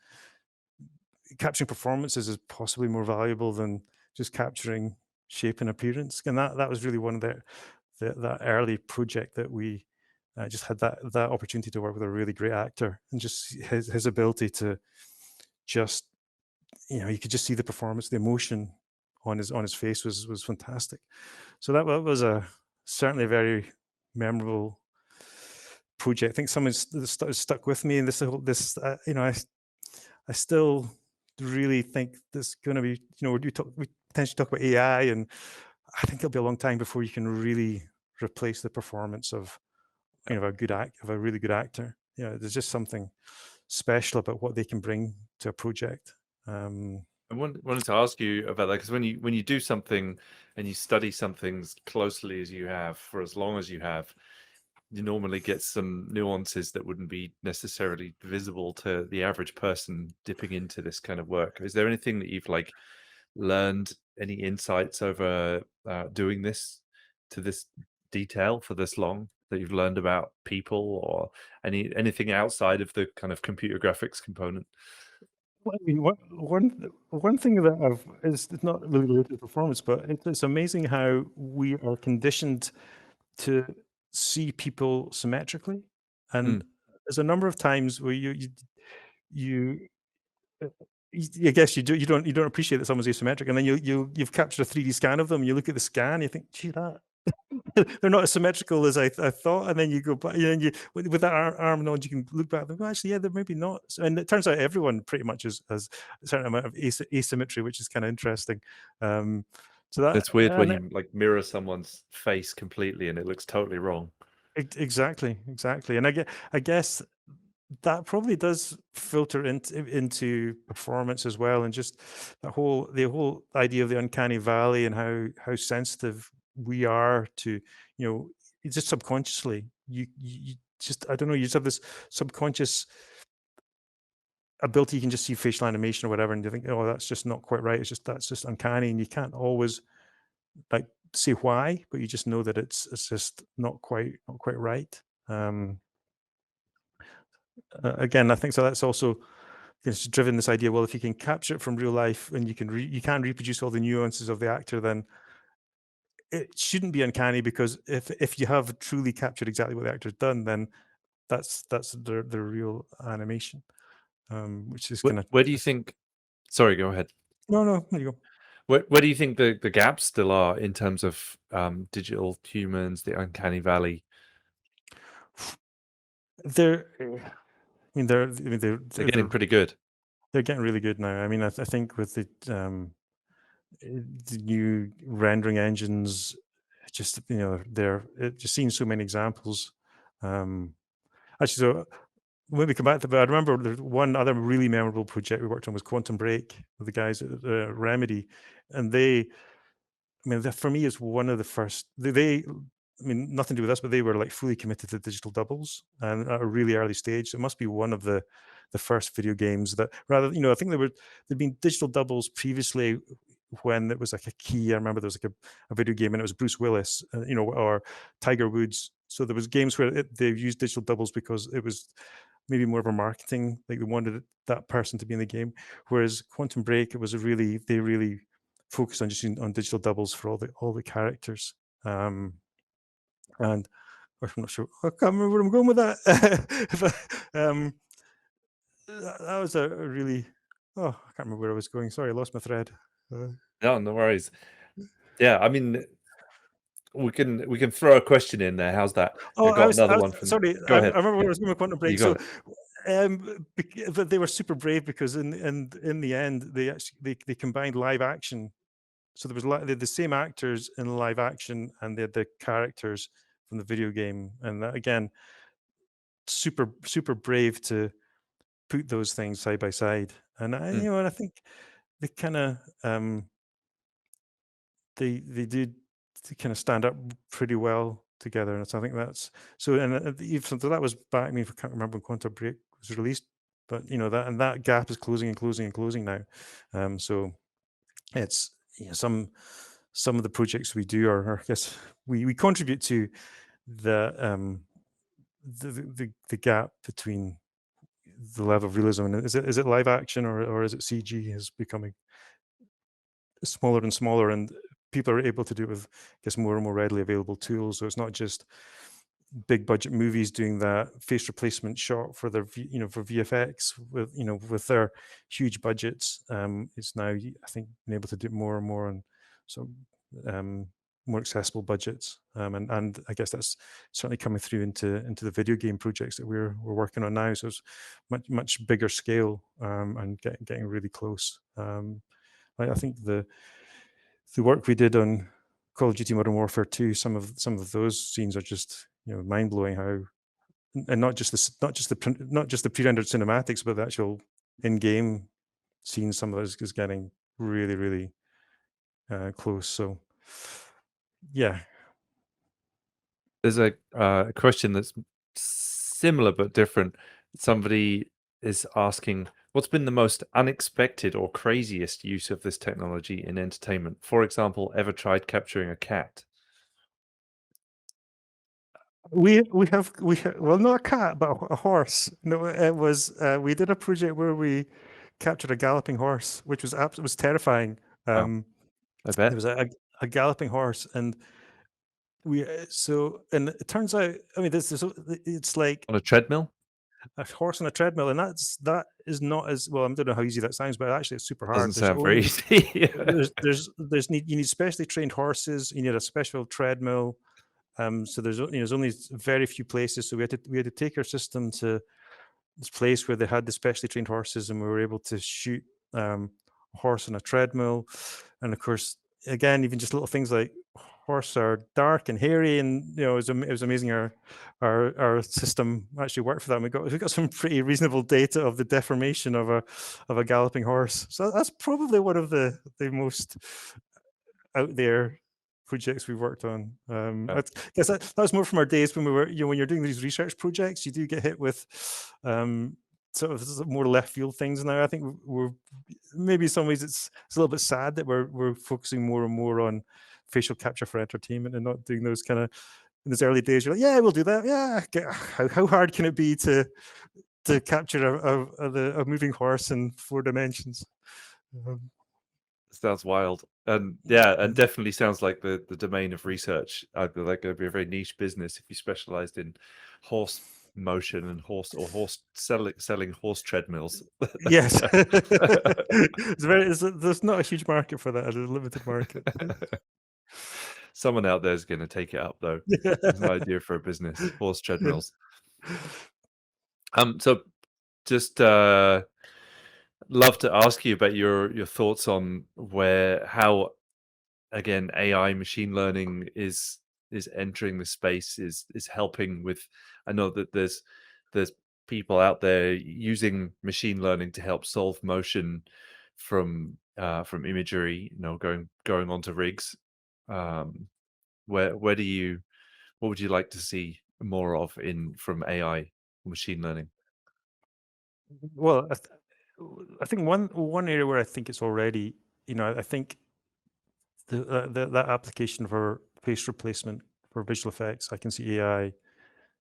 capturing performances is possibly more valuable than just capturing shape and appearance. And that was really one of that early project that we just had that opportunity to work with a really great actor, and just his ability to just, you could just see the performance, the emotion on his face was fantastic. So that was certainly a very memorable project. I think someone's stuck with me, and I still really think there's going to be, we potentially talk about AI, and I think it'll be a long time before you can really replace the performance of, of a really good actor. There's just something special about what they can bring to a project. I wanted to ask you about that, because when you do something and you study something as closely as you have for as long as you have, you normally get some nuances that wouldn't be necessarily visible to the average person dipping into this kind of work. Is there anything that you've learned, any insights over doing this to this detail for this long, that you've learned about people, or anything outside of the kind of computer graphics component? Well, I mean, one thing that is it's not really related to performance, but it's amazing how we are conditioned to see people symmetrically. And Mm. there's a number of times where you uh, I guess you don't appreciate that someone's asymmetric, and then you've captured a 3D scan of them, and you look at the scan, you think, gee, that they're not as symmetrical as I thought. And then you go back, with that arm nod, you can look back and go, actually, yeah, they're maybe not. And it turns out everyone pretty much has a certain amount of asymmetry, which is kind of interesting. Um, so that It's weird when and you mirror someone's face completely and it looks totally wrong. exactly, and I guess that probably does filter into performance as well, and just the whole idea of the uncanny valley, and how sensitive we are to, it's just subconsciously, you just, I don't know, you just have this subconscious ability. You can just see facial animation or whatever, and you think, oh, that's just not quite right. That's just uncanny, and you can't always like say why, but you just know that it's just not quite right. um Again, I think so. That's also, it's driven this idea. Well, if you can capture it from real life, and you can reproduce all the nuances of the actor, then it shouldn't be uncanny, because if you have truly captured exactly what the actor's done, then that's the real animation, which is kind of, Where do you think? Sorry, go ahead. no, there you go. Where do you think the gaps still are in terms of digital humans, the uncanny valley? They're They're getting pretty good. they're getting really good now. I mean, I think with the new rendering engines, just, they're just seeing so many examples. Um, Actually, so when we come back to that, I remember there's one other really memorable project we worked on was Quantum Break with the guys at Remedy, and I mean, that for me is one of the first. I mean, nothing to do with us, but they were like fully committed to digital doubles, and at a really early stage. So it must be one of the first video games that, rather, I think there'd been digital doubles previously when it was like a key. I remember there was like a video game, and it was Bruce Willis, or Tiger Woods. So there was games where they used digital doubles because it was maybe more of a marketing, like they wanted that person to be in the game. Whereas Quantum Break, it was they really focused on just on digital doubles for all the characters. And I'm not sure. I can't remember where I'm going with that. But, that was a really. Oh, I can't remember where I was going. Sorry, I lost my thread. Uh, No, no worries. Yeah, I mean, we can throw a question in there. How's that? oh, I got another one from. sorry. Go I ahead. remember where I was going with quantum You break. got So, it. but they were super brave because in the end they actually they combined live action. So there was they had the same actors in live action, and they had the characters from the video game, and that, again, super brave to put those things side by side. And Mm, and I think they kind of they did kind of stand up pretty well together, and so I think that's so. And even so that was back. I mean, I can't remember when Quantum Break was released, but that gap is closing and closing and closing now. So it's some of the projects we do are I guess we contribute to the the gap between the level of realism, and is it live action, or is it CG is becoming smaller and smaller, and people are able to do it with, I guess, more and more readily available tools. So it's not just big budget movies doing that face replacement shot for their for VFX with with their huge budgets. It's now, I think, been able to do more and more on so um, more accessible budgets, and I guess that's certainly coming through into the video game projects that we're working on now. So it's much bigger scale, and getting really close. I think the work we did on Call of Duty Modern Warfare 2, some of those scenes are just mind blowing. How and not just the pre-rendered cinematics, but the actual in-game scenes. Some of those is getting really close. So yeah, There's a question that's similar but different. Somebody is asking, what's been the most unexpected or craziest use of this technology in entertainment? For example, ever tried capturing a cat? well, not a cat, but a horse. No, it was we did a project where we captured a galloping horse, which was terrifying. Wow, Um, I there bet. was a galloping horse, and and it turns out, I mean, it's like On a treadmill? a horse on a treadmill, and that is not as well. I don't know how easy that sounds, but actually it's super hard. Doesn't sound very easy. You need specially trained horses. You need a special treadmill. So there's only very few places. So we had to take our system to this place where they had the specially trained horses, and we were able to shoot a horse on a treadmill. And of course, again, even just little things like horse are dark and hairy, and it was amazing. Our system actually worked for that. And we got some pretty reasonable data of the deformation of a galloping horse. So that's probably one of the most out there projects we've worked on. Yeah. I guess that was more from our days when we were, when you're doing these research projects, you do get hit with sort of more left field things. Now I think we're maybe in some ways it's a little bit sad that we're focusing more and more on facial capture for entertainment and not doing those kind of, in those early days you're like, yeah, we'll do that. Yeah, how hard can it be to capture a moving horse in 4 dimensions? Um, Sounds wild. And yeah, and definitely sounds like the domain of research. I'd be like it'd be a very niche business if you specialized in horse motion and horse selling horse treadmills. Yes. There's not a huge market for that. There's a limited market. Someone out there is going to take it up though. It's an idea for a business, horse treadmills. So just love to ask you about your thoughts on how again AI machine learning is entering the space, is helping with. I know that there's people out there using machine learning to help solve motion from imagery, going onto rigs. um where do you what would you like to see more of in from AI machine learning? Well, I think one area where I think it's already, I think that application for face replacement for visual effects, I can see AI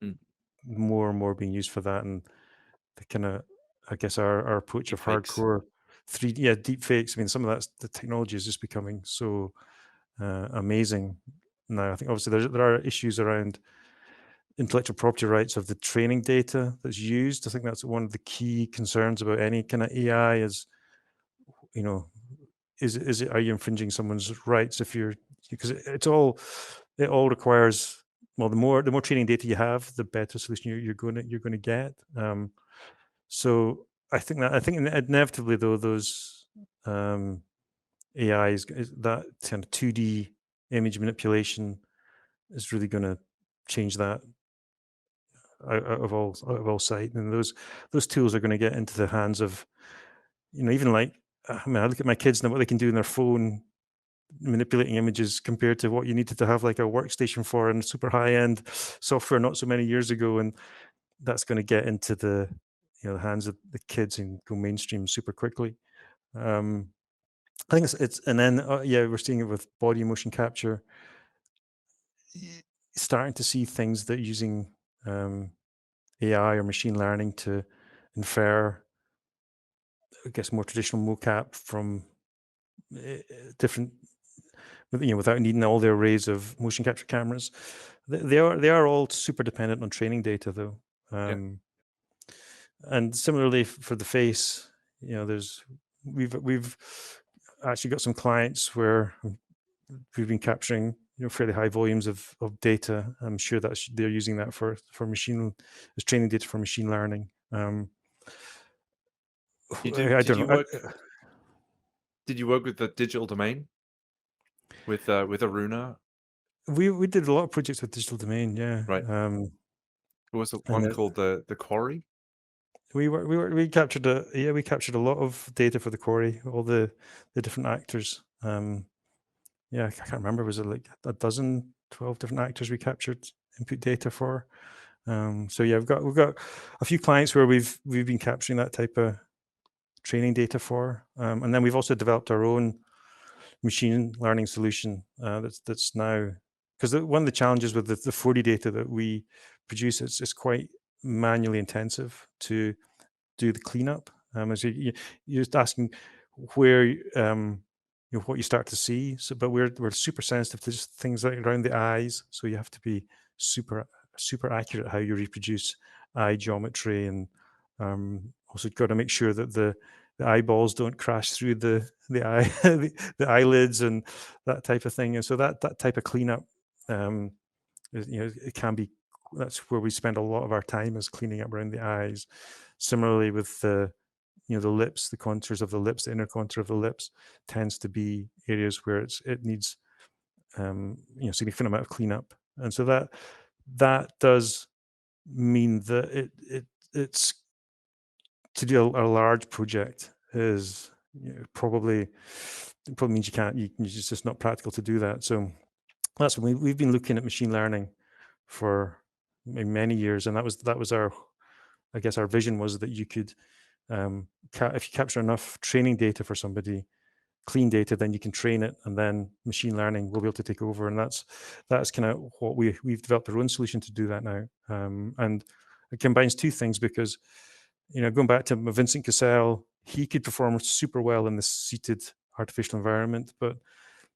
Mm, more and more being used for that, and the kind of, I guess, our approach deep of fakes. hardcore deep fakes. I mean, some of the technology is just becoming so amazing now. I think obviously there are issues around intellectual property rights of the training data that's used. I think that's one of the key concerns about any kind of AI is, you know, is it, are you infringing someone's rights if you're, because it all requires, well, the more training data you have, the better solution you're going to get. So I think inevitably though those AI is that kind of 2D image manipulation is really going to change that out of all sight, and those tools are going to get into the hands of, even like, I mean, I look at my kids and what they can do in their phone manipulating images compared to what you needed to have like a workstation for and super high end software not so many years ago, and that's going to get into the the hands of the kids and go mainstream super quickly. um I think it's and then yeah, we're seeing it with body motion capture, y- starting to see things that using um AI or machine learning to infer, I guess, more traditional mocap from different, without needing all the arrays of motion capture cameras. They are all super dependent on training data, though. Yeah. Um, and similarly for the face, there's we've actually got some clients where we've been capturing fairly high volumes of data. I'm sure that they're using that for machine as training data for machine learning. You I did don't you know. work did you work with the digital domain with Aruna? We did a lot of projects with digital domain, yeah. Right. There was And one called the Quarry. we captured we captured a lot of data for the quarry, all the different actors. Yeah, I can't remember. Was it like a dozen, 12 different actors we captured input data for? So yeah, we've got a few clients where we've been capturing that type of training data for, and then we've also developed our own machine learning solution that's now, because one of the challenges with the 4D data that we produce is it's quite manually intensive to do the cleanup. As you're just asking where what you start to see. So, but we're super sensitive to just things like around the eyes. So you have to be super accurate how you reproduce eye geometry, and also got to make sure that the eyeballs don't crash through the eye the eyelids and that type of thing. And so that type of cleanup, it can be, that's where we spend a lot of our time, is cleaning up around the eyes. Similarly with the lips, the contours of the lips, the inner contour of the lips tends to be areas where it needs significant amount of cleanup. And so that does mean that it's to do a large project is, probably, it probably means it's just not practical to do that. So that's when we've been looking at machine learning for many years, and that was our, I guess our vision was that you could, if you capture enough training data for somebody, clean data, then you can train it, and then machine learning will be able to take over. And that's kind of what we've developed our own solution to do that now. And it combines two things, because going back to Vincent Cassel, he could perform super well in this seated artificial environment, but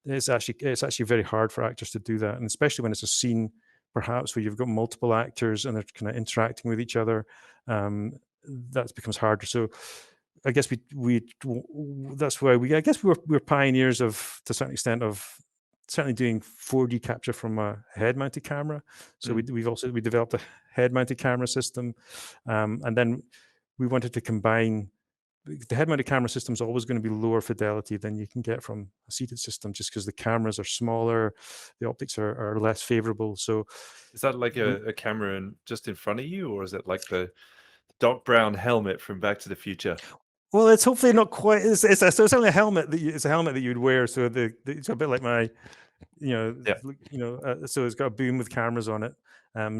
it's actually very hard for actors to do that, and especially when it's a scene perhaps where you've got multiple actors and they're kind of interacting with each other. That becomes harder. So I guess that's why I guess we're pioneers of, to a certain extent, of certainly doing 4D capture from a head-mounted camera. So Mm. we developed a head-mounted camera system, and then we wanted to combine. The head-mounted camera system is always going to be lower fidelity than you can get from a seated system, just because the cameras are smaller, the optics are less favorable. So, Is that like a camera just in front of you, or is it like the Doc Brown helmet from Back to the Future? well, it's hopefully not quite. So it's only a helmet it's a helmet that you'd wear. So it's a bit like my, Yeah. so it's got a boom with cameras on it.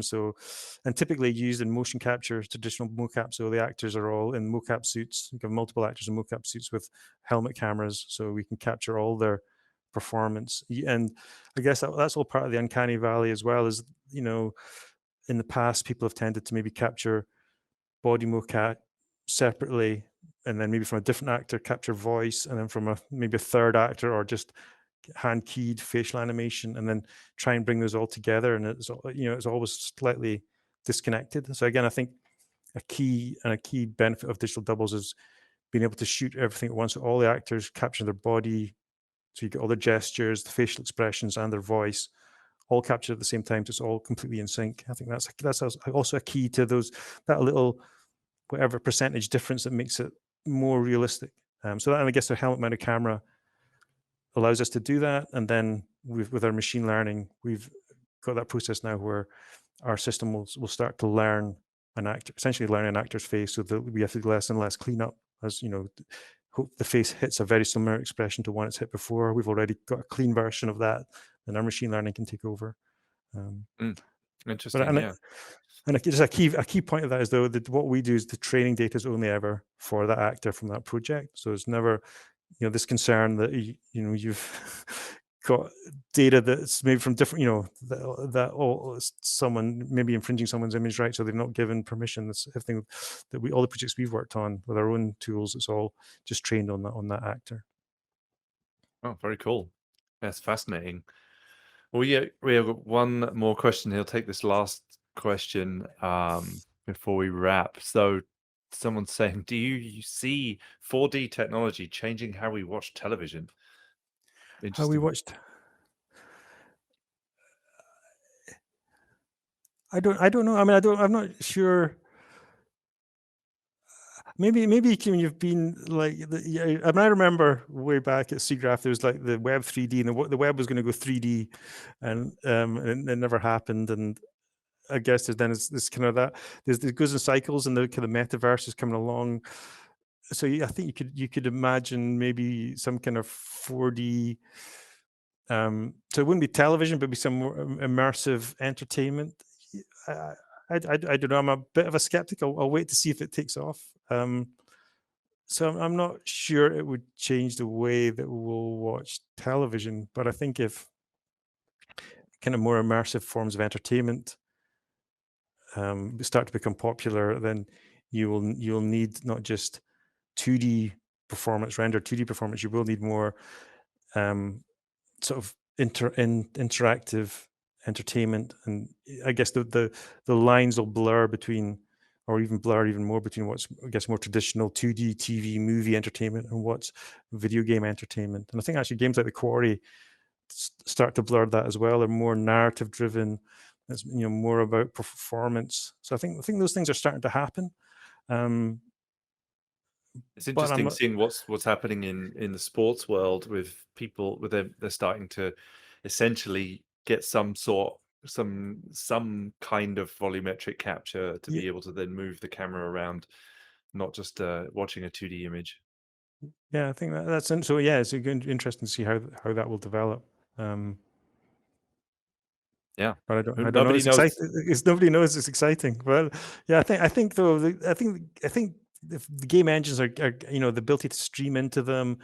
So, and typically used in motion capture, traditional mocap. So the actors are all in mocap suits. We have multiple actors in mocap suits with helmet cameras, so we can capture all their performance. And I guess that's all part of the uncanny valley as well. Is in the past, people have tended to maybe capture body mocap separately, and then maybe from a different actor capture voice, and then from maybe a third actor, or just hand-keyed facial animation, and then try and bring those all together. And it's always slightly disconnected. So again, I think a key benefit of digital doubles is being able to shoot everything at once. So all the actors capture their body, so you get all their gestures, the facial expressions, and their voice all captured at the same time. So it's all completely in sync. I think that's also a key to that little whatever percentage difference that makes it more realistic. So that, and I guess the helmet mounted camera allows us to do that. And then with our machine learning, we've got that process now where our system will start to learn essentially learn an actor's face, so that we have to do less and less cleanup as hope the face hits a very similar expression to one it's hit before. We've already got a clean version of that, and our machine learning can take over. Interesting, yeah. And just a key point of that is, though, that what we do is the training data is only ever for that actor from that project. So it's never, this concern that you've got data that's maybe from different, someone maybe infringing someone's image rights, so they've not given permission. That's everything that all the projects we've worked on with our own tools, it's all just trained on that actor. Oh, very cool. That's fascinating. Well, yeah, we have one more question. He'll take this last question before we wrap. So someone's saying, do you see 4D technology changing how we watch television? How we Interesting. watched. I don't know. I mean, I'm not sure. Maybe you've been like, I mean, I remember way back at SIGGRAPH, there was like the web 3D, and the web was going to go 3D, and it never happened. And I guess there's this kind of that it goes in cycles, and the kind of metaverse is coming along. So I think you could imagine maybe some kind of 4D. So it wouldn't be television, but be some more immersive entertainment. I don't know. I'm a bit of a skeptic. I'll wait to see if it takes off. So I'm not sure it would change the way that we'll watch television, but I think if kind of more immersive forms of entertainment start to become popular, then you'll need not just 2D rendered 2D performance. You will need more sort of interactive entertainment, and I guess the lines will blur between, or even blur even more between what's, I guess, more traditional 2D TV movie entertainment and what's video game entertainment. And I think actually games like The Quarry start to blur that as well. They're more narrative driven. It's more about performance. So I think those things are starting to happen. It's interesting seeing what's happening in the sports world with people with they're starting to essentially get some kind of volumetric capture to be able to then move the camera around, not just watching a 2D image. Yeah, I think that's so. Yeah, it's interesting to see how that will develop. Yeah, but I don't know. Nobody It's knows. exciting. Nobody knows it's exciting. But yeah, I think though, I think the game engines are the ability to stream into them.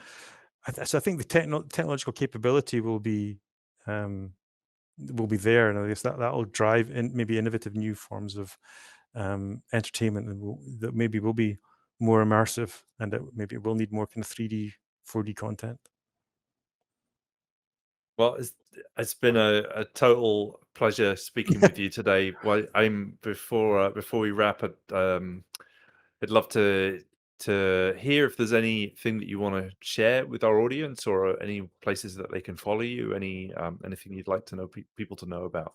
So I think the technological capability will be there, and I guess that will drive maybe innovative new forms of entertainment that maybe will be more immersive, and that maybe will need more kind of 3D, 4D content. Well, it's been a total pleasure speaking with you today. Well, before we wrap, I'd love to hear if there's anything that you want to share with our audience, or any places that they can follow you. Anything you'd like to know people to know about.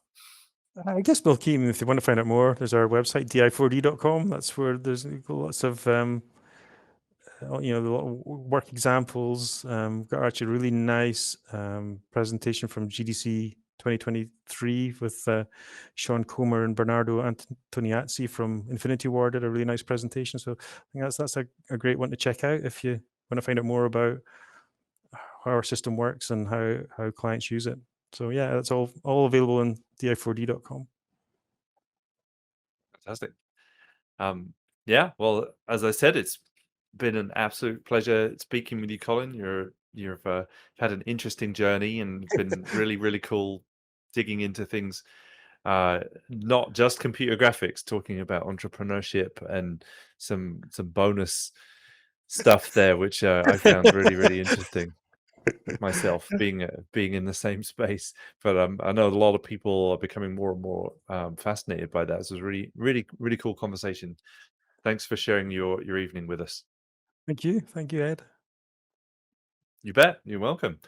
I guess, Bill Keaton, if you want to find out more, there's our website, di4d.com. That's where there's lots of work examples. Got actually a really nice presentation from GDC 2023 with Sean Comer and Bernardo Antoniazzi from Infinity Ward. Did a really nice presentation. So I think that's a great one to check out if you want to find out more about how our system works and how clients use it. So yeah, that's all available on di4d.com. Fantastic. Yeah, well, as I said, it's been an absolute pleasure speaking with you, Colin. You've had an interesting journey, and it's been really, really cool digging into things, not just computer graphics, talking about entrepreneurship and some bonus stuff there, which I found really, really interesting. myself being in the same space. But I know a lot of people are becoming more and more fascinated by that. This was really, really, really cool conversation. Thanks for sharing your evening with us. Thank you, Ed. You bet. You're welcome.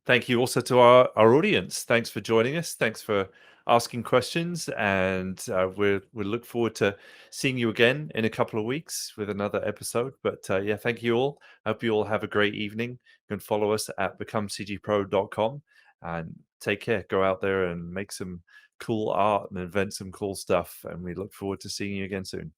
Thank you also to our audience. Thanks for joining us. Thanks for asking questions, and we look forward to seeing you again in a couple of weeks with another episode. But yeah, thank you all. Hope you all have a great evening. You can follow us at becomecgpro.com and take care. Go out there and make some cool art and invent some cool stuff. And we look forward to seeing you again soon.